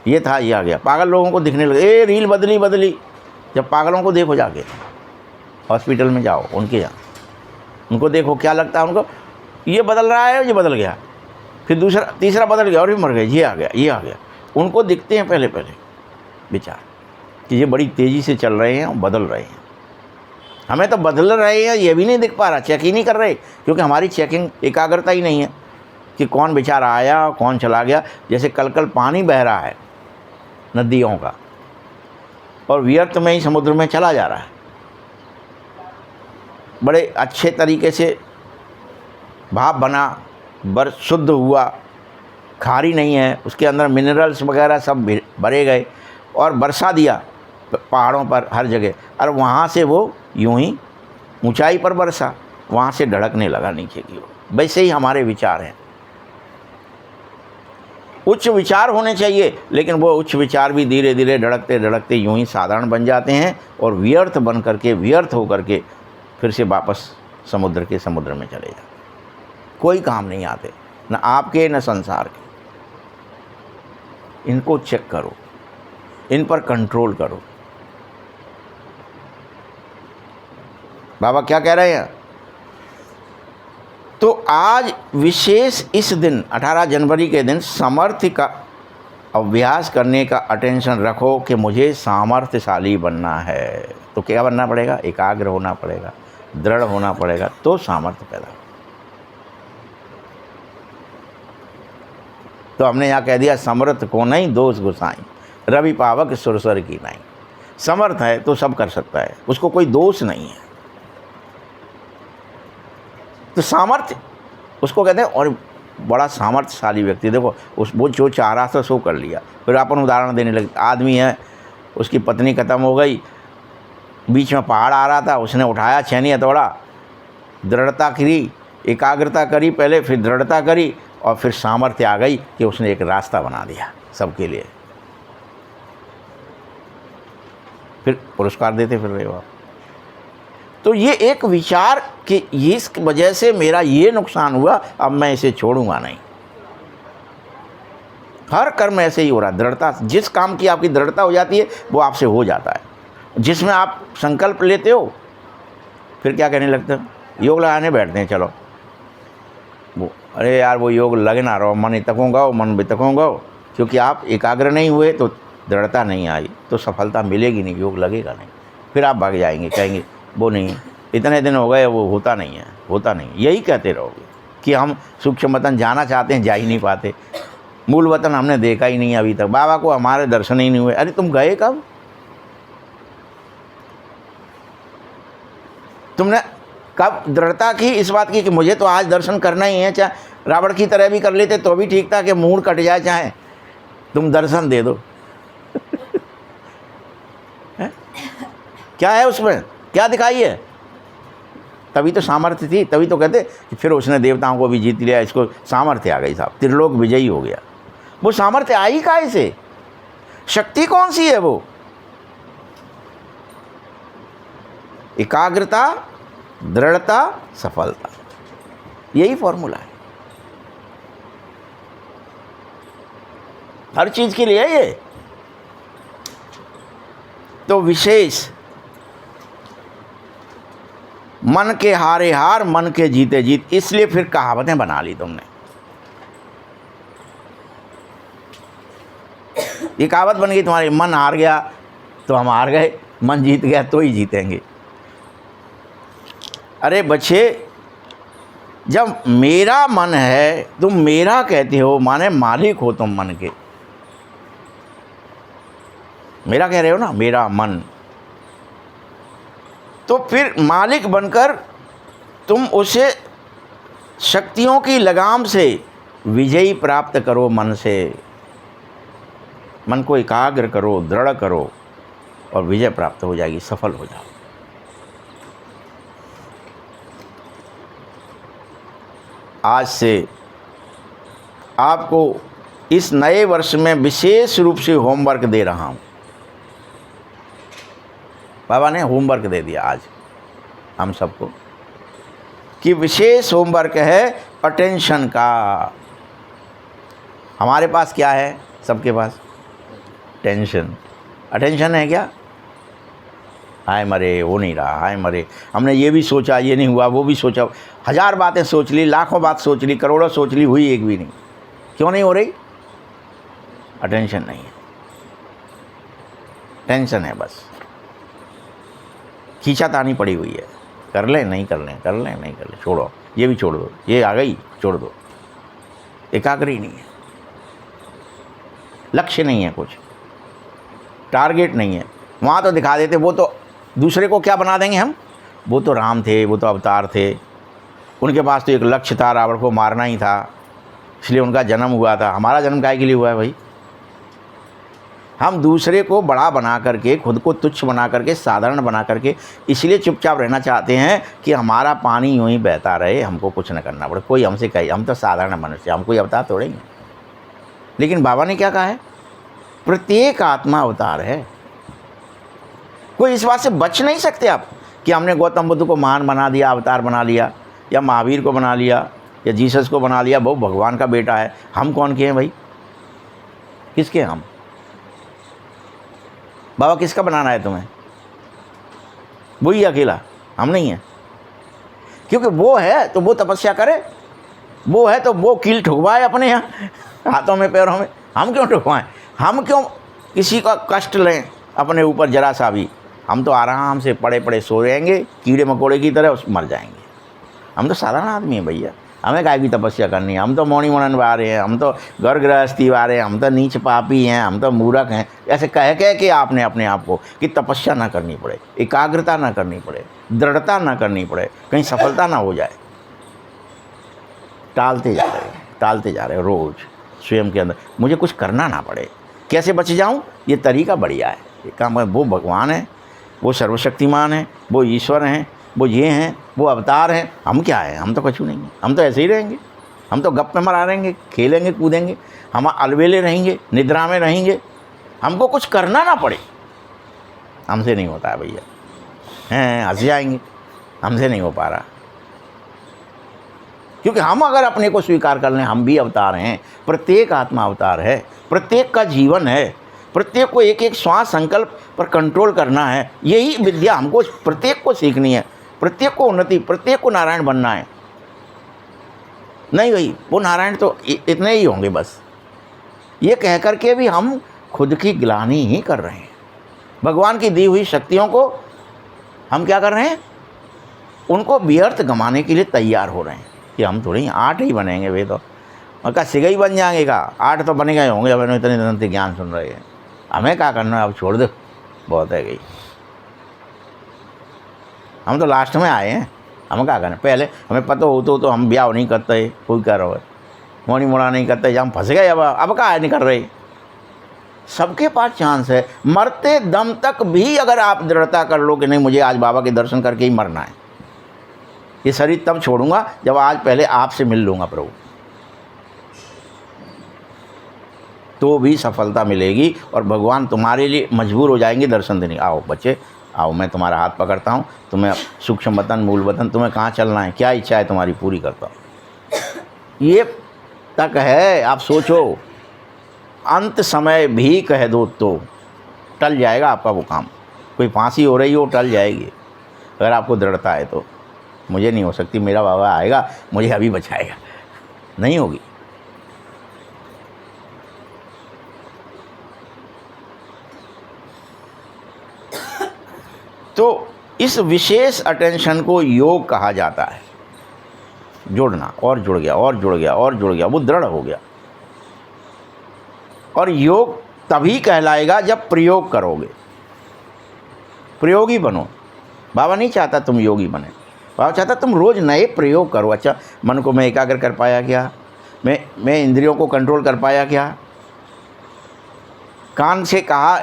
ये था, ये आ गया। पागल लोगों को दिखने लगे, ए रील बदली। जब पागलों को देखो, जाके हॉस्पिटल में जाओ, उनके यहाँ उनको देखो, क्या लगता है उनको? ये बदल रहा है, ये बदल गया, फिर दूसरा तीसरा बदल गया और भी मर गए, ये आ गया, ये आ गया। उनको दिखते हैं पहले विचार कि ये बड़ी तेज़ी से चल रहे हैं और बदल रहे हैं। हमें तो बदल रहे हैं ये भी नहीं दिख पा रहा, चेक ही नहीं कर रहे, क्योंकि हमारी चेकिंग एकाग्रता ही नहीं है कि कौन विचार आया, कौन चला गया। जैसे कल पानी बह रहा है नदियों का, और व्यर्थ में ही समुद्र में चला जा रहा है। बड़े अच्छे तरीके से भाप बना, शुद्ध हुआ, खारी नहीं है, उसके अंदर मिनरल्स वगैरह सब भरे गए, और बरसा दिया पहाड़ों पर हर जगह, और वहाँ से वो यूं ही ऊंचाई पर बरसा, वहाँ से ढड़कने लगा नीचे की ओर। वैसे ही हमारे विचार हैं। उच्च विचार होने चाहिए, लेकिन वो उच्च विचार भी धीरे धीरे ढड़कते ढड़कते यूं ही साधारण बन जाते हैं, और व्यर्थ बन करके, व्यर्थ होकर के फिर से वापस समुद्र में चले जाते। कोई काम नहीं आते, न आपके न संसार के। इनको चेक करो, इन पर कंट्रोल करो। बाबा क्या कह रहे हैं? तो आज विशेष इस दिन 18 जनवरी के दिन समर्थ का अभ्यास करने का अटेंशन रखो कि मुझे सामर्थ्यशाली बनना है, तो क्या बनना पड़ेगा? एकाग्र होना पड़ेगा, दृढ़ होना पड़ेगा, तो सामर्थ्य पैदा हो। तो हमने यहाँ कह दिया समर्थ को नहीं दोष गुसाई, रवि पावक सुरसर की नहीं। समर्थ है तो सब कर सकता है, उसको कोई दोष नहीं है। तो सामर्थ्य उसको कहते हैं। और बड़ा सामर्थ्यशाली व्यक्ति, देखो वो जो चाह रहा था सो कर लिया। फिर अपन उदाहरण देने लगे। आदमी है, उसकी पत्नी खत्म हो गई, बीच में पहाड़ आ रहा था, उसने उठाया छेनी हथौड़ा, दृढ़ता करी, एकाग्रता करी पहले, फिर दृढ़ता करी, और फिर सामर्थ्य आ गई कि उसने एक रास्ता बना दिया सबके लिए। फिर पुरस्कार देते फिर रहे हो आप। तो ये एक विचार कि इस वजह से मेरा ये नुकसान हुआ, अब मैं इसे छोड़ूंगा नहीं। हर कर्म ऐसे ही हो रहा है। दृढ़ता, जिस काम की आपकी दृढ़ता हो जाती है वो आपसे हो जाता है। जिसमें आप संकल्प लेते हो, फिर क्या कहने लगते हो? योग लगाने बैठते हैं, चलो वो, अरे यार वो योग लगे ना रहो, मन तकूँगा, मन भी तकूँगा, क्योंकि आप एकाग्र नहीं हुए तो दृढ़ता नहीं आई, तो सफलता मिलेगी नहीं, योग लगेगा नहीं। फिर आप भाग जाएंगे, कहेंगे वो नहीं, इतने दिन हो गए, वो होता नहीं है, होता नहीं। यही कहते रहोगे कि हम सूक्ष्म वतन जाना चाहते हैं, जा ही नहीं पाते। मूल वतन हमने देखा ही नहीं अभी तक, बाबा को हमारे दर्शन ही नहीं हुए। अरे तुम गए कब? तुमने कब दृढ़ता की इस बात की कि मुझे तो आज दर्शन करना ही है, चाहे रावण की तरह भी कर लेते तो भी ठीक था कि मूड कट जाए, चाहे तुम दर्शन दे दो। क्या है उसमें, क्या दिखाई है? तभी तो सामर्थ्य थी, तभी तो कहते कि फिर उसने देवताओं को भी जीत लिया, इसको सामर्थ्य आ गई साहब, त्रिलोक विजयी हो गया। वो सामर्थ्य आई काहे से? शक्ति कौन सी है वो? एकाग्रता, दृढ़ता, सफलता, यही फॉर्मूला है हर चीज के लिए ये। तो विशेष मन के हारे हार, मन के जीते जीत, इसलिए फिर कहावतें बना ली तुमने। ये कहावत बन गई तुम्हारी, मन हार गया तो हम हार गए, मन जीत गया तो ही जीतेंगे। अरे बच्चे, जब मेरा मन है, तुम मेरा कहते हो, माने मालिक हो तुम मन के। मेरा कह रहे हो ना, मेरा मन, तो फिर मालिक बनकर तुम उसे शक्तियों की लगाम से विजयी प्राप्त करो। मन से, मन को एकाग्र करो, दृढ़ करो, और विजय प्राप्त हो जाएगी, सफल हो जाओ। आज से आपको इस नए वर्ष में विशेष रूप से होमवर्क दे रहा हूँ। बाबा ने होमवर्क दे दिया आज हम सबको, कि विशेष होमवर्क है अटेंशन का। हमारे पास क्या है? सबके पास टेंशन। अटेंशन है क्या? हाय मरे, हो नहीं रहा, हाय मरे, हमने ये भी सोचा, ये नहीं हुआ, वो भी सोचा, 1000 बातें सोच ली, लाखों बात सोच ली, करोड़ों सोच ली, हुई एक भी नहीं। क्यों नहीं हो रही? अटेंशन नहीं है, टेंशन है बस, खींचातानी पड़ी हुई है। कर लें, नहीं कर लें, कर लें, नहीं कर लें, छोड़ो, ये भी छोड़ दो, ये आ गई, छोड़ दो। एकाग्र ही नहीं है, लक्ष्य नहीं है, कुछ टारगेट नहीं है। वहाँ तो दिखा देते, वो तो दूसरे को क्या बना देंगे हम, वो तो राम थे, वो तो अवतार थे, उनके पास तो एक लक्ष्य था, रावण को मारना ही था, इसलिए उनका जन्म हुआ था। हमारा जन्म काहे के लिए हुआ है भाई? हम दूसरे को बड़ा बना करके, खुद को तुच्छ बना करके, साधारण बना करके इसलिए चुपचाप रहना चाहते हैं कि हमारा पानी यूँ ही बहता रहे, हमको कुछ न करना पड़े, कोई हमसे कहे, हम तो साधारण मनुष्य, हम कोई अवतार थोड़े ही हैं। लेकिन बाबा ने क्या कहा है? प्रत्येक आत्मा अवतार है। कोई इस बात से बच नहीं सकते आप कि हमने गौतम बुद्ध को महान बना दिया, अवतार बना लिया, या महावीर को बना लिया, या जीसस को बना लिया, वो भगवान का बेटा है। हम कौन के हैं भाई? किसके? हम बाबा किसका बनाना है तुम्हें? वही अकेला, हम नहीं है। क्योंकि वो है तो वो तपस्या करे, वो है तो वो कील ठुकवाए अपने यहाँ हाथों में पैरों में, हम क्यों ठुकवाएं? हम क्यों किसी का कष्ट लें अपने ऊपर जरा सा भी? हम तो आराम से पड़े पड़े सो जाएंगे, कीड़े मकोड़े की तरह मर जाएंगे। हम तो साधारण आदमी हैं भैया, हमें काय की तपस्या करनी है? हम तो मौनी मनन वाले हैं, हम तो घर गृहस्थी वाले हैं, हम तो नीच पापी हैं, हम तो मूर्ख हैं। ऐसे कह के आपने अपने आप को कि तपस्या ना करनी पड़े, एकाग्रता ना करनी पड़े, दृढ़ता ना करनी पड़े, कहीं सफलता ना हो जाए। टालते जा रहे रोज़ स्वयं के अंदर, मुझे कुछ करना ना पड़े, कैसे बच जाऊं? ये तरीका बढ़िया है, ये काम है। वो भगवान है, वो सर्वशक्तिमान है, वो ईश्वर हैं, वो ये हैं, वो अवतार हैं। हम क्या हैं? हम तो कुछ नहीं हैं, हम तो ऐसे ही रहेंगे। हम तो गप में मरा रहेंगे, खेलेंगे कूदेंगे, हम अलबेले रहेंगे, निद्रा में रहेंगे, हमको कुछ करना ना पड़े। हमसे नहीं होता है भैया, हैं हंस जाएंगे, हमसे नहीं हो पा रहा। क्योंकि हम अगर अपने को स्वीकार कर लें, हम भी अवतार हैं, प्रत्येक आत्मा अवतार है, प्रत्येक का जीवन है, प्रत्येक को एक एक श्वास संकल्प पर कंट्रोल करना है। यही विद्या हमको प्रत्येक को सीखनी है, प्रत्येक को उन्नति, प्रत्येक को नारायण बनना है। नहीं भाई, वो नारायण तो इतने ही होंगे बस। ये कह कर के भी हम खुद की ग्लानि ही कर रहे हैं। भगवान की दी हुई शक्तियों को हम क्या कर रहे हैं? उनको व्यर्थ गंवाने के लिए तैयार हो रहे हैं कि हम थोड़ी 8 ही बनेंगे। वे तो का सिगा ही बन जाएंगे का 8 तो बनेगा ही होंगे। अब इतने दिन से ज्ञान सुन रहे हैं, हमें क्या करना है? अब छोड़ दो, बहुत है गई। हम तो लास्ट में आए हैं, हम क्या करें? पहले हमें पता हो तो हम ब्याह नहीं करते, कोई कह रहा है मोनी मोड़ा नहीं करते, जब हम फंस गए। अब क्या नहीं कर रहे? सबके पास चांस है। मरते दम तक भी अगर आप दृढ़ता कर लो कि नहीं, मुझे आज बाबा के दर्शन करके ही मरना है, ये शरीर तब छोड़ूंगा जब आज पहले आपसे मिल लूँगा प्रभु, तो भी सफलता मिलेगी। और भगवान तुम्हारे लिए मजबूर हो जाएंगे दर्शन देने। आओ बच्चे आओ, मैं तुम्हारा हाथ पकड़ता हूँ, तुम्हें सूक्ष्म वतन मूल वतन, तुम्हें कहाँ चलना है, क्या इच्छा है तुम्हारी पूरी करता हूँ। ये तक है, आप सोचो। अंत समय भी कह दो तो टल जाएगा आपका वो काम। कोई फांसी हो रही हो, टल जाएगी अगर आपको दृढ़ता है तो। मुझे नहीं हो सकती, मेरा बाबा आएगा मुझे अभी बचाएगा, नहीं होगी। तो इस विशेष अटेंशन को योग कहा जाता है। जुड़ना, और जुड़ गया और जुड़ गया और जुड़ गया, वो दृढ़ हो गया। और योग तभी कहलाएगा जब प्रयोग करोगे, प्रयोगी बनो। बाबा नहीं चाहता तुम योगी बने, बाबा चाहता तुम रोज़ नए प्रयोग करो। अच्छा, मन को मैं एकाग्र कर पाया क्या? मैं इंद्रियों को कंट्रोल कर पाया क्या? कान से कहा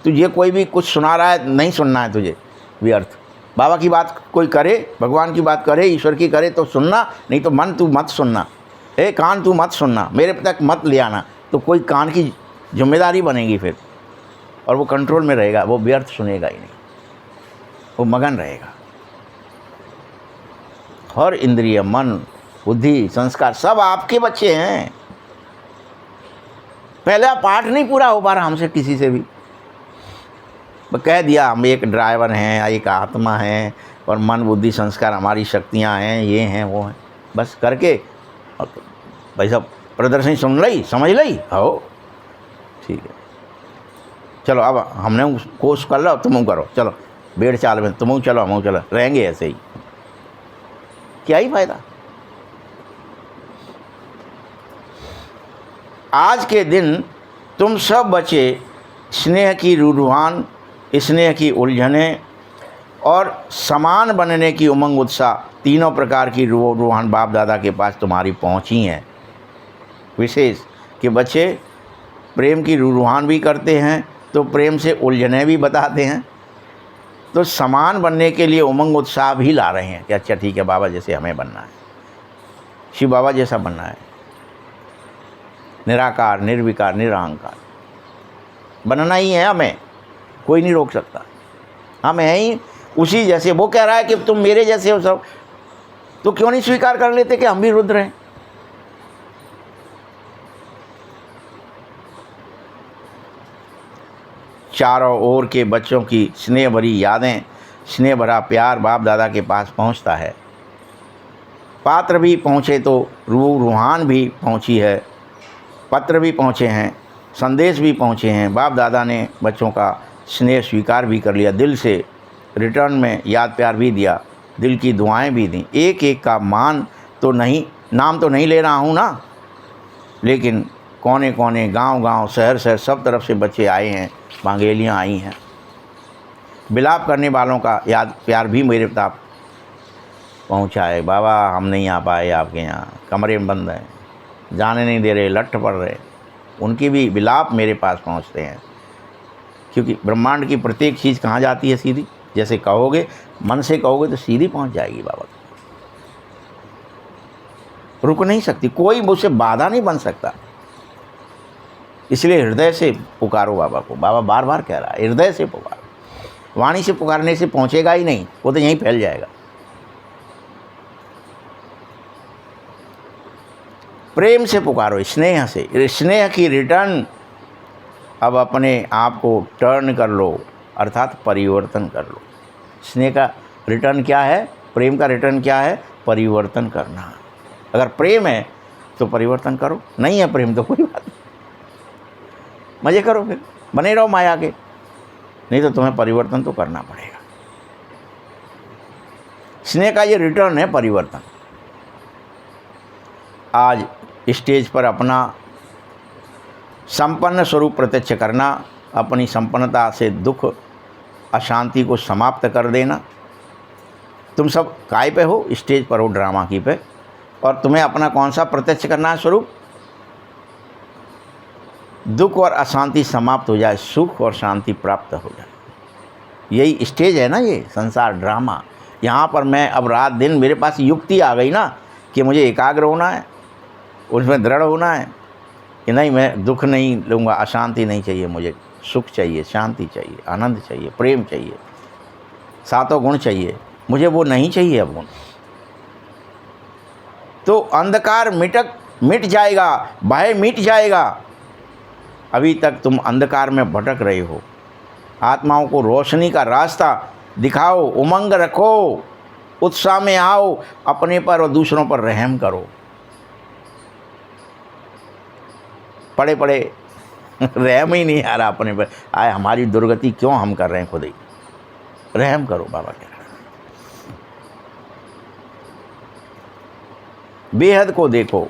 तुझे कोई भी कुछ सुना रहा है, नहीं सुनना है तुझे, व्यर्थ। बाबा की बात कोई करे, भगवान की बात करे, ईश्वर की करे तो सुनना, नहीं तो मन तू मत सुनना, कान तू मत सुनना, मेरे तक मत ले आना। तो कोई कान की जिम्मेदारी बनेगी फिर, और वो कंट्रोल में रहेगा, वो व्यर्थ सुनेगा ही नहीं, वो मगन रहेगा। हर इंद्रिय, मन, बुद्धि, संस्कार सब आपके बच्चे हैं। पहला पाठ नहीं पूरा हो पा रहा हमसे किसी से भी, कह दिया हम एक ड्राइवर हैं, एक आत्मा है, और मन बुद्धि संस्कार हमारी शक्तियां हैं, ये हैं वो हैं, बस करके भाई साहब प्रदर्शनी सुन लई, समझ लई, हो ठीक है, चलो अब हमने कोर्स कर लो, तुम करो, चलो बेड़ चाल में तुम चलो, हम चलो, रहेंगे ऐसे ही, क्या ही फायदा। आज के दिन तुम सब बचे स्नेह की रूढ़ान, स्नेह की उलझनें और समान बनने की उमंग उत्साह, तीनों प्रकार की रूहान बाप दादा के पास तुम्हारी पहुंची हैं। विशेष कि बच्चे प्रेम की रूहान भी करते हैं तो प्रेम से उलझने भी बताते हैं, तो समान बनने के लिए उमंग उत्साह भी ला रहे हैं कि अच्छा ठीक है बाबा जैसे हमें बनना है, शिव बाबा जैसा बनना है, निराकार निर्विकार निरहंकार बनना ही है हमें, कोई नहीं रोक सकता। हम हैं ही उसी जैसे। वो कह रहा है कि तुम मेरे जैसे हो सब, तो क्यों नहीं स्वीकार कर लेते कि हम भी रुद्र हैं? चारों ओर के बच्चों की स्नेह भरी यादें, स्नेह भरा प्यार बाप दादा के पास पहुंचता है। पात्र भी पहुँचे तो रूहान भी पहुँची है, पत्र भी पहुँचे हैं, संदेश भी पहुँचे हैं। बाप दादा ने बच्चों का स्नेह स्वीकार भी कर लिया, दिल से रिटर्न में याद प्यार भी दिया, दिल की दुआएं भी दी। एक एक का नाम तो नहीं ले रहा हूँ ना, लेकिन कोने कोने, गांव गांव, शहर शहर, सब तरफ से बच्चे आए हैं, बांगेलियाँ आई हैं। विलाप करने वालों का याद प्यार भी मेरे तक पहुँचा है। बाबा हम नहीं आ पाए आपके यहाँ, कमरे में बंद हैं, जाने नहीं दे रहे, लट्ठ पड़ रहे, उनके भी विलाप मेरे पास पहुँचते हैं। क्योंकि ब्रह्मांड की प्रत्येक चीज़ कहाँ जाती है सीधी, जैसे कहोगे, मन से कहोगे तो सीधी पहुँच जाएगी बाबा। रुक नहीं सकती, कोई मुझसे बाधा नहीं बन सकता। इसलिए हृदय से पुकारो बाबा को। बाबा बार बार कह रहा है हृदय से पुकारो। वाणी से पुकारने से पहुंचेगा ही नहीं, वो तो यहीं फैल जाएगा। प्रेम से पुकारो, स्नेह से। स्नेह की रिटर्न अब अपने आप को टर्न कर लो, अर्थात परिवर्तन कर लो। स्नेह का रिटर्न क्या है? प्रेम का रिटर्न क्या है? परिवर्तन करना। अगर प्रेम है तो परिवर्तन करो, नहीं है प्रेम तो कोई बात नहीं, मज़े करो, फिर बने रहो माया के। नहीं तो तुम्हें परिवर्तन तो करना पड़ेगा। स्नेह का ये रिटर्न है, परिवर्तन। आज स्टेज पर अपना संपन्न स्वरूप प्रत्यक्ष करना, अपनी संपन्नता से दुख अशांति को समाप्त कर देना। तुम सब काय पे हो? स्टेज पर हो, ड्रामा की पे। और तुम्हें अपना कौन सा प्रत्यक्ष करना है स्वरूप? दुख और अशांति समाप्त हो जाए, सुख और शांति प्राप्त हो जाए। यही स्टेज है ना, ये संसार ड्रामा। यहाँ पर मैं अब रात दिन, मेरे पास युक्ति आ गई ना कि मुझे एकाग्र होना है, उसमें दृढ़ होना है कि नहीं, मैं दुख नहीं लूँगा, अशांति नहीं चाहिए, मुझे सुख चाहिए, शांति चाहिए, आनंद चाहिए, प्रेम चाहिए, सातों गुण चाहिए। मुझे वो नहीं चाहिए अब गुण। तो अंधकार मिट जाएगा, भय मिट जाएगा। अभी तक तुम अंधकार में भटक रहे हो। आत्माओं को रोशनी का रास्ता दिखाओ, उमंग रखो, उत्साह में आओ, अपने पर और दूसरों पर रहम करो। पड़े पड़े रहम ही नहीं आ रहा अपने पर। आए हमारी दुर्गति क्यों हम कर रहे हैं, खुद ही रहम करो। बाबा कह रहे हैं बेहद को देखो,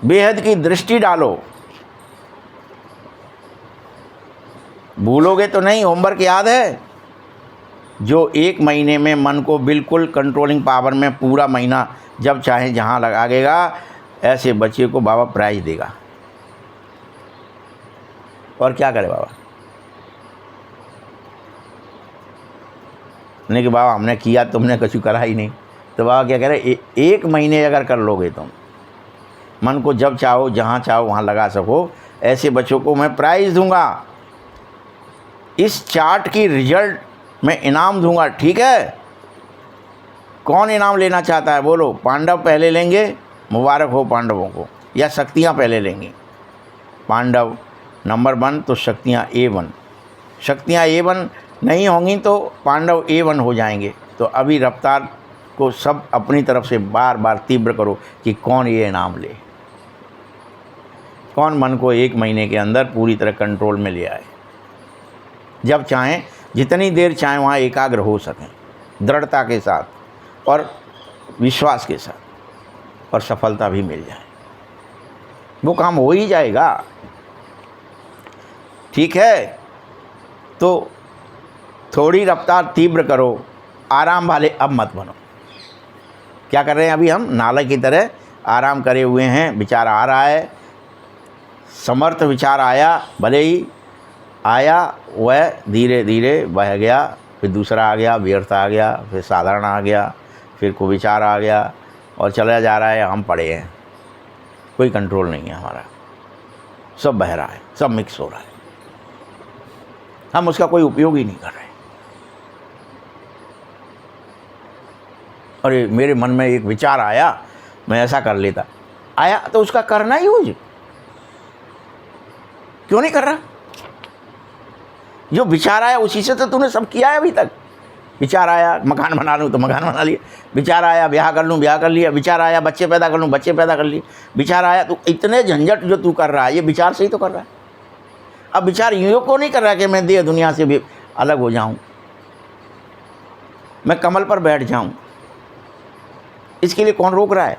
बेहद की दृष्टि डालो। भूलोगे तो नहीं, होमवर्क याद है? जो 1 महीने में मन को बिल्कुल कंट्रोलिंग पावर में पूरा महीना जब चाहे जहाँ लगाएगा, ऐसे बच्चे को बाबा प्राइज देगा। और क्या करे बाबा? नहीं कि बाबा हमने किया, तुमने कुछ करा ही नहीं। तो बाबा क्या कह रहे, 1 महीने अगर कर लोगे तुम, मन को जब चाहो जहाँ चाहो वहाँ लगा सको, ऐसे बच्चों को मैं प्राइज़ दूंगा। इस चार्ट की रिजल्ट मैं इनाम दूंगा, ठीक है? कौन इनाम लेना चाहता है बोलो? पांडव पहले लेंगे, मुबारक हो पांडवों को, या शक्तियाँ पहले लेंगी? पांडव नंबर 1, तो शक्तियाँ A1। शक्तियाँ A1 नहीं होंगी तो पांडव A1 हो जाएंगे। तो अभी रफ्तार को सब अपनी तरफ से बार बार तीव्र करो कि कौन ये इनाम ले, कौन मन को 1 महीने के अंदर पूरी तरह कंट्रोल में ले आए। जब चाहें, जितनी देर चाहें वहाँ एकाग्र हो सकें, दृढ़ता के साथ और विश्वास के साथ, और सफलता भी मिल जाए। वो काम हो ही जाएगा, ठीक है? तो थोड़ी रफ्तार तीव्र करो, आराम वाले अब मत बनो। क्या कर रहे हैं अभी हम? नाला की तरह आराम करे हुए हैं। विचार आ रहा है, समर्थ विचार आया, भले ही आया, वह धीरे धीरे बह गया, फिर दूसरा आ गया, व्यर्थ आ गया, फिर साधारण आ गया, फिर कोई विचार आ गया और चला जा रहा है। हम पड़े हैं, कोई कंट्रोल नहीं है हमारा, सब बह रहा है, सब मिक्स हो रहा है, हम उसका कोई उपयोग ही नहीं कर रहे। अरे मेरे मन में एक विचार आया, मैं ऐसा कर लेता, आया तो उसका करना ही यूज क्यों नहीं कर रहा? जो विचार आया उसी से तो तूने सब किया है अभी तक। विचार आया मकान बना लूँ तो मकान बना लिया, विचार आया ब्याह कर लूँ ब्याह कर लिया, विचार आया बच्चे पैदा कर लूँ बच्चे पैदा कर लिए, विचार आया तो इतने झंझट जो तू कर रहा है ये विचार से ही तो कर रहा है। अब विचार यूँ को नहीं कर रहा कि मैं देह दुनिया से भी अलग हो जाऊँ, मैं कमल पर बैठ जाऊँ, इसके लिए कौन रोक रहा है?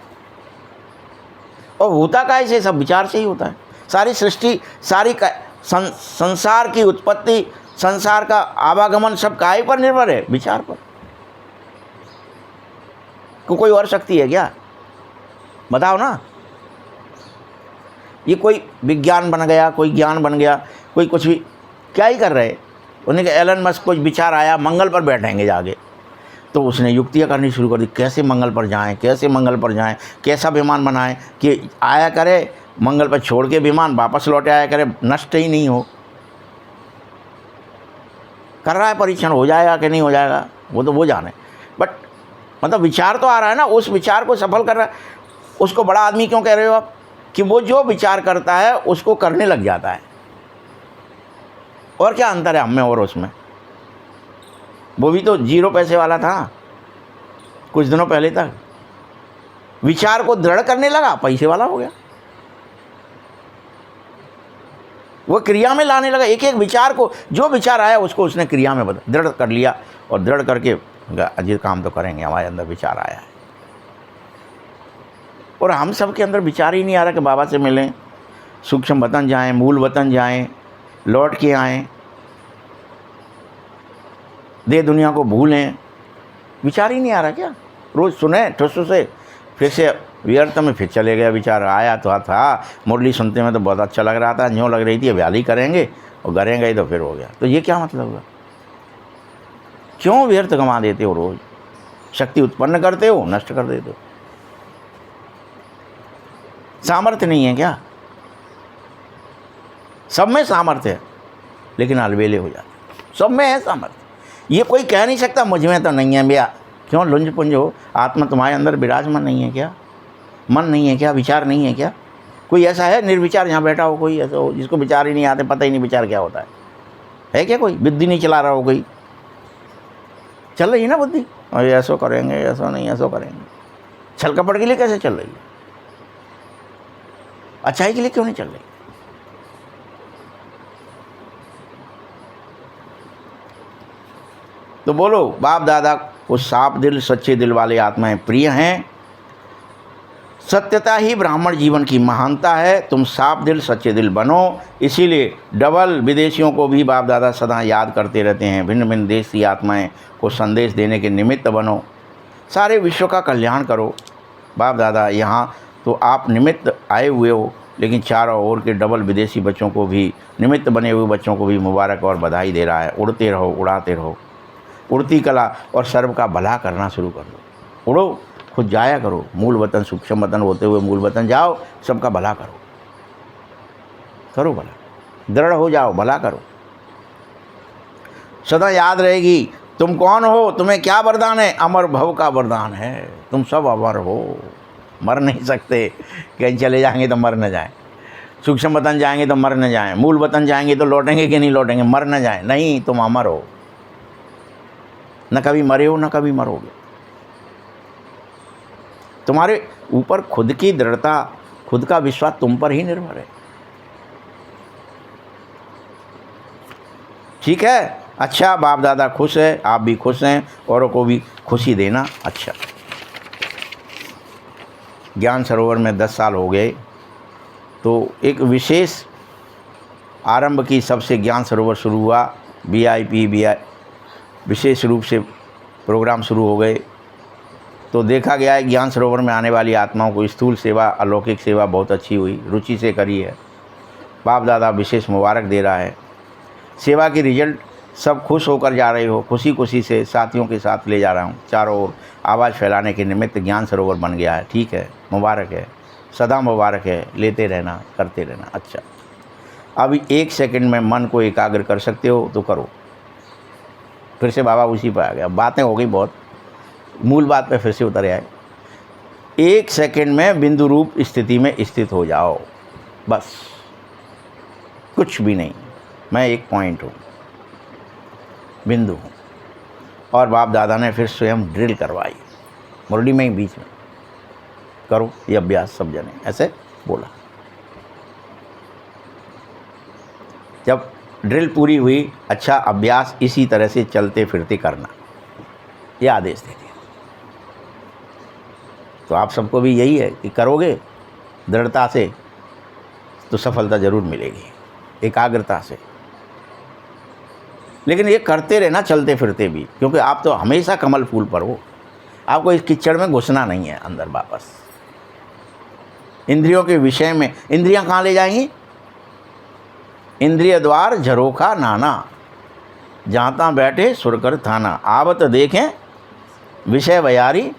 और होता का ऐसे सब विचार से ही होता है। सारी सृष्टि सारी संसार की उत्पत्ति संसार का आवागमन सब काहे पर निर्भर है? विचार पर। कोई और शक्ति है क्या? बताओ ना। ये कोई विज्ञान बन गया कोई ज्ञान बन गया कोई कुछ भी क्या ही कर रहे। उन्हें कहा एलन मस्क कुछ विचार आया मंगल पर बैठेंगे जाके, तो उसने युक्तियाँ करनी शुरू कर दी कैसे मंगल पर जाएं, कैसे मंगल पर जाएं, कैसा विमान बनाएं कि आया करे मंगल पर छोड़ के विमान वापस लौटे आया करे, नष्ट ही नहीं हो। कर रहा है परीक्षण, हो जाएगा कि नहीं हो जाएगा वो तो वो जाने, बट मतलब विचार तो आ रहा है ना, उस विचार को सफल कर रहा है। उसको बड़ा आदमी क्यों कह रहे हो आप? कि वो जो विचार करता है उसको करने लग जाता है। और क्या अंतर है हम में और उसमें? वो भी तो 0 पैसे वाला था कुछ दिनों पहले तक, विचार को दृढ़ करने लगा पैसे वाला हो गया। वो क्रिया में लाने लगा, एक एक विचार को, जो विचार आया उसको उसने क्रिया में दृढ़ कर लिया और दृढ़ करके अजीत काम तो करेंगे, हमारे अंदर विचार आया है। और हम सब के अंदर विचार ही नहीं आ रहा कि बाबा से मिलें, सूक्ष्म वतन जाएं, मूल वतन जाएं, लौट के आएं, दे दुनिया को भूलें। विचार ही नहीं आ रहा क्या? रोज़ सुने ठुस से फिर से व्यर्थ में फिर चले गया। विचार आया तो था, मुरली सुनते में तो बहुत अच्छा लग रहा था, न्यों लग रही थी व्याली करेंगे और करेंगे ही तो फिर हो गया। तो ये क्या मतलब हुआ? क्यों व्यर्थ गंवा देते हो? रोज़ शक्ति उत्पन्न करते हो नष्ट कर देते हो। सामर्थ्य नहीं है क्या? सब में सामर्थ्य है लेकिन अलबेले हो जाते। सब में है सामर्थ्य, ये कोई कह नहीं सकता मुझ में तो नहीं है भैया। क्यों लुंज पुंज हो? आत्मा तुम्हारे अंदर विराजमान नहीं है क्या? मन नहीं है क्या? विचार नहीं है क्या? कोई ऐसा है निर्विचार यहाँ बैठा हो कोई ऐसा हो जिसको विचार ही नहीं आते, पता ही नहीं विचार क्या होता है क्या? कोई बुद्धि नहीं चला रहा हो? कोई चल रही है ना बुद्धि, और ऐसा करेंगे ऐसा नहीं ऐसा करेंगे। छल कपट के लिए कैसे चल रही है? अच्छाई के लिए क्यों नहीं चल रही? तो बोलो बाप दादा को साफ दिल सच्चे दिल वाले आत्माएं प्रिय हैं। सत्यता ही ब्राह्मण जीवन की महानता है। तुम साफ दिल सच्चे दिल बनो। इसीलिए डबल विदेशियों को भी बाप दादा सदा याद करते रहते हैं। भिन्न भिन्न देश की आत्माएं को संदेश देने के निमित्त बनो। सारे विश्व का कल्याण करो। बाप दादा यहाँ तो आप निमित्त आए हुए हो, लेकिन चारों ओर के डबल विदेशी बच्चों को भी, निमित्त बने हुए बच्चों को भी मुबारक और बधाई दे रहा है। उड़ते रहो उड़ाते रहो। उड़ती कला और सर्व का भला करना शुरू कर दो। उड़ो, खुद जाया करो, मूल वतन सूक्ष्म वतन होते हुए मूल वतन जाओ, सबका भला करो। करो भला, दृढ़ हो जाओ, भला करो। सदा याद रहेगी तुम कौन हो, तुम्हें क्या वरदान है। अमर भव का वरदान है। तुम सब अमर हो, मर नहीं सकते। कहीं चले जाएंगे तो मर न जाएं, सूक्ष्म वतन जाएंगे तो मर न जाएं, मूल वतन जाएंगे तो लौटेंगे कि नहीं लौटेंगे, मर न जाएं। नहीं, तुम अमर हो, न कभी मरे हो न कभी मरोगे। तुम्हारे ऊपर खुद की दृढ़ता, खुद का विश्वास तुम पर ही निर्भर है। ठीक है? अच्छा, बाप दादा खुश है, आप भी खुश हैं, औरों को भी खुशी देना। अच्छा, ज्ञान सरोवर में 10 साल हो गए, तो एक विशेष आरंभ की सबसे ज्ञान सरोवर शुरू हुआ। VIP विशेष रूप से प्रोग्राम शुरू हो गए। तो देखा गया है ज्ञान सरोवर में आने वाली आत्माओं को स्थूल सेवा, अलौकिक सेवा बहुत अच्छी हुई, रुचि से करी है। बाप दादा विशेष मुबारक दे रहा है। सेवा की रिजल्ट सब खुश होकर जा रहे हो, खुशी खुशी से साथियों के साथ ले जा रहा हूँ। चारों ओर आवाज़ फैलाने के निमित्त ज्ञान सरोवर बन गया है। ठीक है, मुबारक है, सदा मुबारक है। लेते रहना, करते रहना। अच्छा, अभी 1 सेकंड में मन को एकाग्र कर सकते हो तो करो। फिर से बाबा उसी पर आ गया, बातें हो गई बहुत, मूल बात पे फिर से उतर आए। 1 सेकंड में बिंदु रूप स्थिति में स्थित हो जाओ, बस, कुछ भी नहीं। मैं एक पॉइंट हूँ, बिंदु हूँ। और बाप दादा ने फिर स्वयं ड्रिल करवाई मुरली में ही बीच में, करो ये अभ्यास सब जने, ऐसे बोला। जब ड्रिल पूरी हुई, अच्छा अभ्यास इसी तरह से चलते फिरते करना, ये आदेश दे दिया। तो आप सबको भी यही है कि करोगे दृढ़ता से तो सफलता ज़रूर मिलेगी, एकाग्रता से। लेकिन ये करते रहना चलते फिरते भी, क्योंकि आप तो हमेशा कमल फूल पर हो, आपको इस कीचड़ में घुसना नहीं है अंदर वापस। इंद्रियों के विषय में इंद्रियां कहाँ ले जाएंगी? इंद्रिय द्वार झरोखा नाना, जहाँ तहाँ बैठे सुरकर थाना, आवत देखें विषय बयारी,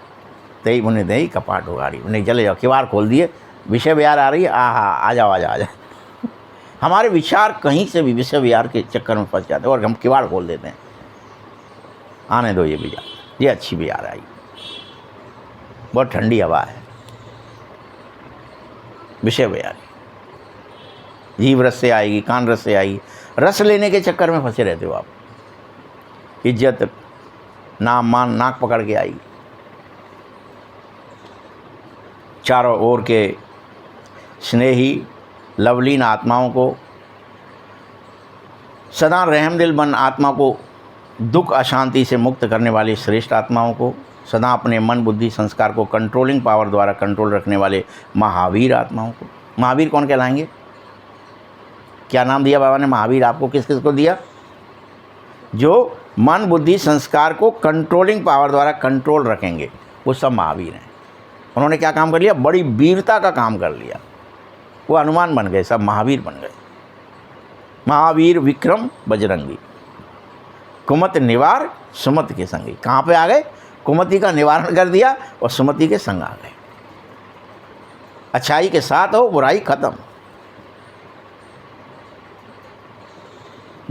तई उन्हें दही कपाट उगारी। उन्हें चले जाओ, किवाड़ खोल दिए, विषय बयार आ रही है, आ जाओ आ जाओ आ जाओ। हमारे विचार कहीं से भी विषय विहार के चक्कर में फंस जाते हैं और हम किवाड़ खोल देते हैं, आने दो ये विचार, ये अच्छी विहार आई, बहुत ठंडी हवा है, विषय विहार जीव रस से आएगी, कान रस से आएगी, रस लेने के चक्कर में फंसे रहते हो आप। इज्जत नाम मान नाक पकड़ के आएगी, चारों ओर के स्नेही लवलीन आत्माओं को, सदा रहमदिल बन आत्मा को, दुख अशांति से मुक्त करने वाली श्रेष्ठ आत्माओं को, सदा अपने मन बुद्धि संस्कार को कंट्रोलिंग पावर द्वारा कंट्रोल रखने वाले महावीर आत्माओं को। महावीर कौन कहलाएंगे? क्या नाम दिया बाबा ने महावीर आपको? किस किस को दिया? जो मन बुद्धि संस्कार को कंट्रोलिंग पावर द्वारा कंट्रोल रखेंगे, वो सब महावीर हैं। उन्होंने क्या काम कर लिया? बड़ी वीरता का काम कर लिया, वो हनुमान बन गए, सब महावीर बन गए। महावीर विक्रम बजरंगी, कुमत निवार सुमत के संगी। कहाँ पे आ गए? कुमति का निवारण कर दिया और सुमति के संग आ गए। अच्छाई के साथ हो, बुराई खत्म।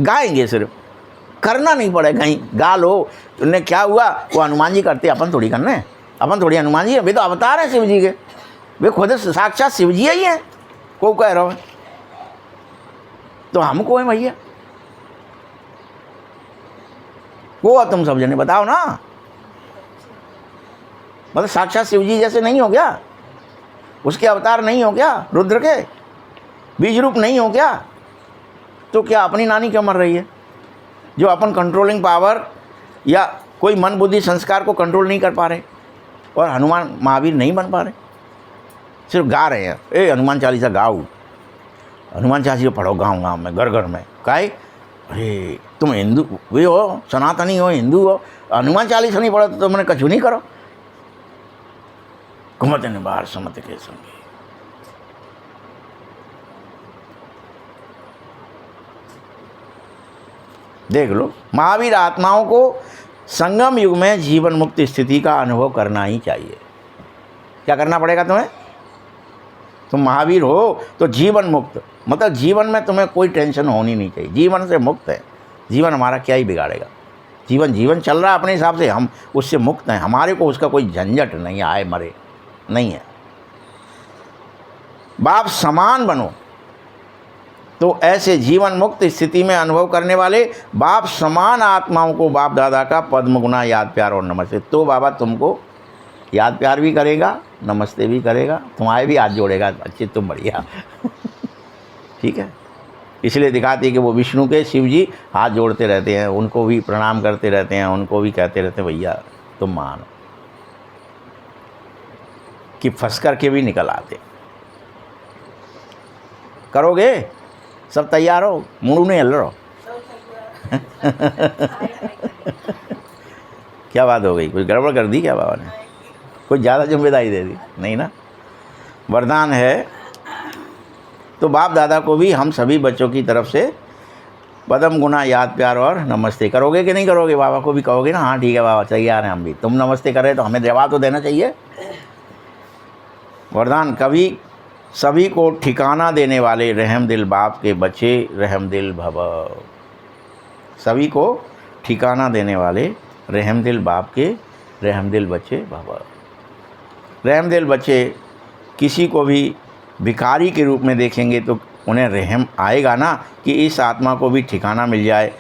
गाएंगे, सिर्फ करना नहीं पड़ेगा, कहीं गा लो। उन्हें क्या हुआ? वो हनुमान जी करते, अपन थोड़ी करना है, अपन थोड़ी हनुमान जी है। वे तो अवतार हैं शिव जी के, वे खुद साक्षात शिव जी ही हैं। को कह रहा है तो हमको है भैया, वो तुम सब जने बताओ ना। मतलब साक्षात शिव जी जैसे नहीं हो क्या? उसके अवतार नहीं हो क्या? रुद्र के बीज रूप नहीं हो क्या? तो क्या अपनी नानी क्यों मर रही है? जो अपन कंट्रोलिंग पावर या कोई मन बुद्धि संस्कार को कंट्रोल नहीं कर पा रहे, और हनुमान महावीर नहीं बन पा रहे, सिर्फ गा रहे हैं। ए हनुमान चालीसा गाओ, हनुमान चालीसा पढ़ो गाँव गाँव में, घर घर में। काहे? अरे तुम हिंदू वे हो, सनातनी हो, हिंदू हो, हनुमान चालीसा नहीं पढ़ो तो तुमने कछु नहीं करो। कुमत निवार सुमत के संगी। देख लो, महावीर आत्माओं को संगम युग में जीवन मुक्त स्थिति का अनुभव करना ही चाहिए। क्या करना पड़ेगा तुम्हें? तुम महावीर हो तो जीवन मुक्त, मतलब जीवन में तुम्हें कोई टेंशन होनी नहीं चाहिए, जीवन से मुक्त है। जीवन हमारा क्या ही बिगाड़ेगा? जीवन चल रहा है अपने हिसाब से, हम उससे मुक्त हैं, हमारे को उसका कोई झंझट नहीं, आए मरे नहीं है। बाप समान बनो, तो ऐसे जीवन मुक्त स्थिति में अनुभव करने वाले बाप समान आत्माओं को बाप दादा का पद्म गुना याद प्यार और नमस्ते। तो बाबा तुमको याद प्यार भी करेगा, नमस्ते भी करेगा, तुम्हारे भी हाथ जोड़ेगा, अच्छे तुम बढ़िया। ठीक है, इसलिए दिखाती है कि वो विष्णु के शिव जी हाथ जोड़ते रहते हैं, उनको भी प्रणाम करते रहते हैं, उनको भी कहते रहते हैं भैया तुम मानो, कि फंस करके भी निकल आते। करोगे? सब तैयार हो? मुंडू नहीं हल रहो। क्या बात हो गई? कुछ गड़बड़ कर दी क्या बाबा ने? कुछ ज़्यादा जिम्मेदारी दे दी? नहीं ना, वरदान है। तो बाप दादा को भी हम सभी बच्चों की तरफ से पद्म गुना याद प्यार और नमस्ते। करोगे कि नहीं करोगे? बाबा को भी कहोगे ना? हाँ ठीक है बाबा, तैयार हैं हम भी। तुम नमस्ते कर रहे तो हमें जवाब तो देना चाहिए। वरदान, कभी सभी को ठिकाना देने वाले रहमदिल बाप के बच्चे रहमदिल भव। सभी को ठिकाना देने वाले रहमदिल बाप के रहमदिल बच्चे भव। रहमदिल बच्चे किसी को भी भिखारी के रूप में देखेंगे तो उन्हें रहम आएगा ना, कि इस आत्मा को भी ठिकाना मिल जाए,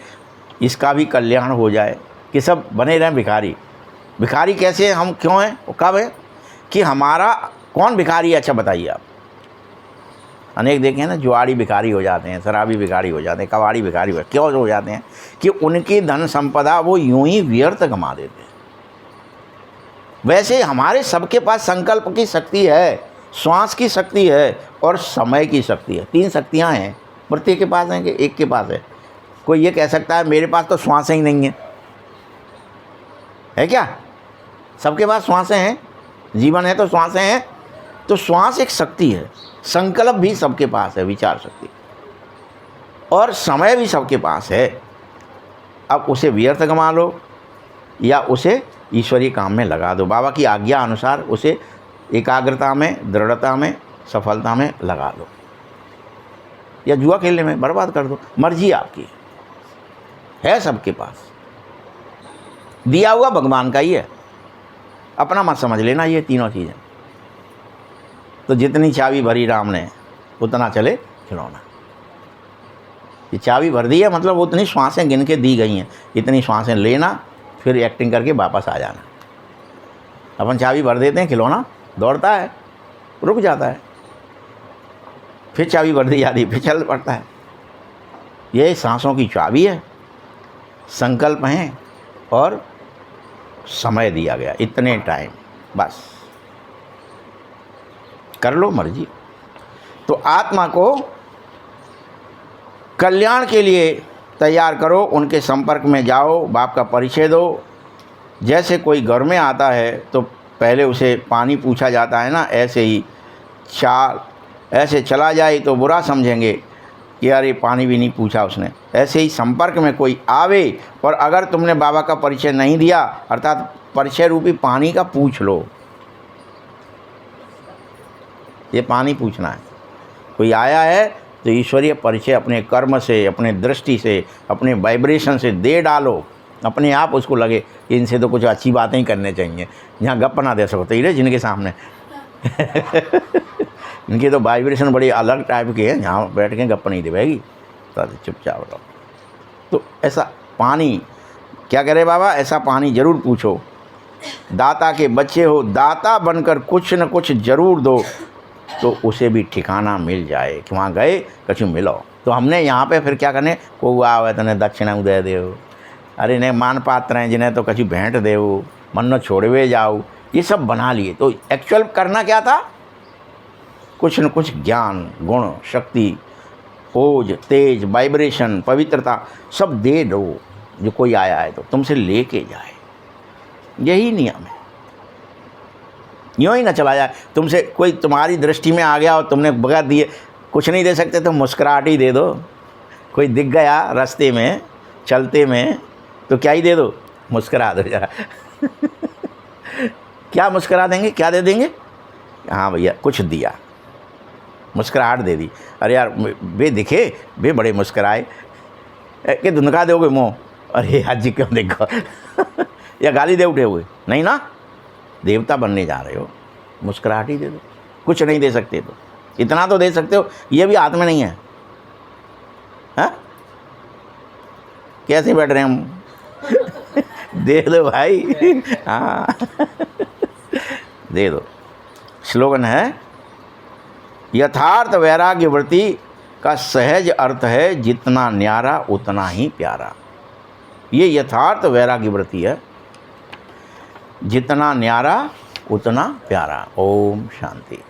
इसका भी कल्याण हो जाए। कि सब बने रहें भिखारी। भिखारी कैसे हैं हम, क्यों हैं, वो कब है कि हमारा कौन भिखारी है, अच्छा बताइए आप। अनेक देखे हैं ना, जुआड़ी भिखारी हो जाते हैं, शराबी भिखारी हो जाते हैं, कबाड़ी भिखारी हो, क्यों हो जाते हैं कि उनकी धन संपदा वो यूं ही व्यर्थ कमा देते हैं। वैसे हमारे सबके पास संकल्प की शक्ति है, श्वास की शक्ति है और समय की शक्ति है। 3 शक्तियाँ हैं, प्रत्येक के पास हैं कि एक के पास है? कोई ये कह सकता है मेरे पास तो श्वासें ही नहीं है क्या? सबके पास श्वासें हैं, जीवन है तो श्वासें हैं। तो श्वास एक शक्ति है, संकल्प भी सबके पास है, विचार शक्ति, और समय भी सबके पास है। अब उसे व्यर्थ कमा लो या उसे ईश्वरीय काम में लगा दो, बाबा की आज्ञा अनुसार उसे एकाग्रता में, दृढ़ता में, सफलता में लगा दो, या जुआ खेलने में बर्बाद कर दो। मर्जी आपकी है, सबके पास दिया हुआ भगवान का ही है, अपना मत समझ लेना ये तीनों चीज़ें। तो जितनी चाबी भरी राम ने उतना चले खिलौना। ये चाबी भर दी है मतलब उतनी श्वासें गिन के दी गई हैं, इतनी श्वासें लेना, फिर एक्टिंग करके वापस आ जाना। अपन चाबी भर देते हैं, खिलौना दौड़ता है, रुक जाता है, फिर चाबी भर दी जाती, फिर चल पड़ता है। ये सांसों की चाबी है, संकल्प हैं और समय दिया गया, इतने टाइम बस कर लो मर्जी। तो आत्मा को कल्याण के लिए तैयार करो, उनके संपर्क में जाओ, बाप का परिचय दो। जैसे कोई घर में आता है तो पहले उसे पानी पूछा जाता है ना, ऐसे ही ऐसे चला जाए तो बुरा समझेंगे कि यार पानी भी नहीं पूछा उसने। ऐसे ही संपर्क में कोई आवे और अगर तुमने बाबा का परिचय नहीं दिया, अर्थात परिचय रूपी पानी का पूछ लो। ये पानी पूछना है। कोई आया है तो ईश्वरीय परिचय अपने कर्म से, अपने दृष्टि से, अपने वाइब्रेशन से दे डालो। अपने आप उसको लगे कि इनसे तो कुछ अच्छी बातें ही करने चाहिए, यहाँ गप ना दे सको तो ये जिनके सामने इनकी तो वाइब्रेशन बड़ी अलग टाइप की है, यहाँ बैठ के गप नहीं देगी, तो चुपचाप रहो। तो ऐसा पानी क्या करे बाबा, ऐसा पानी ज़रूर पूछो। दाता के बच्चे हो, दाता बनकर कुछ न कुछ ज़रूर दो, तो उसे भी ठिकाना मिल जाए कि वहाँ गए कछु मिलो। तो हमने यहाँ पे फिर क्या करने, को आवे तो दक्षिणा दे दे, अरे नहीं मान पात्र हैं जिन्हें तो कछु भेंट दे, मन्नो छोड़वे जाओ, ये सब बना लिए। तो एक्चुअल करना क्या था, कुछ न कुछ ज्ञान, गुण, शक्ति, ओज, तेज, वाइब्रेशन, पवित्रता सब दे दो। जो कोई आया है तो तुमसे लेके जाए, यही नियम है। यूँ ही ना चला जाए, तुमसे कोई तुम्हारी दृष्टि में आ गया और तुमने बगैर दिए कुछ नहीं दे सकते तो मुस्कुराहट ही दे दो। कोई दिख गया रास्ते में चलते में तो क्या ही दे दो, मुस्कुरा दो जरा क्या मुस्कुरा देंगे, क्या दे देंगे, हाँ भैया कुछ दिया, मुस्कुराहट दे दी। अरे यार वे दिखे, वे बड़े मुस्कुराए, कि धुनका दोगे मुँह, अरे आज जी क्यों देखो या गाली दे उठे हुए, नहीं ना, देवता बनने जा रहे हो, मुस्कुराहट ही दे दो। कुछ नहीं दे सकते तो इतना तो दे सकते हो, ये भी हाथ में नहीं है। हाँ कैसे बैठ रहे हैं हम दे दो भाई हाँ दे दो। स्लोगन है, यथार्थ वैराग्य वृत्ति का सहज अर्थ है, जितना न्यारा उतना ही प्यारा। ये यथार्थ वैराग्य वृत्ति है, जितना न्यारा उतना प्यारा। ओम शांति।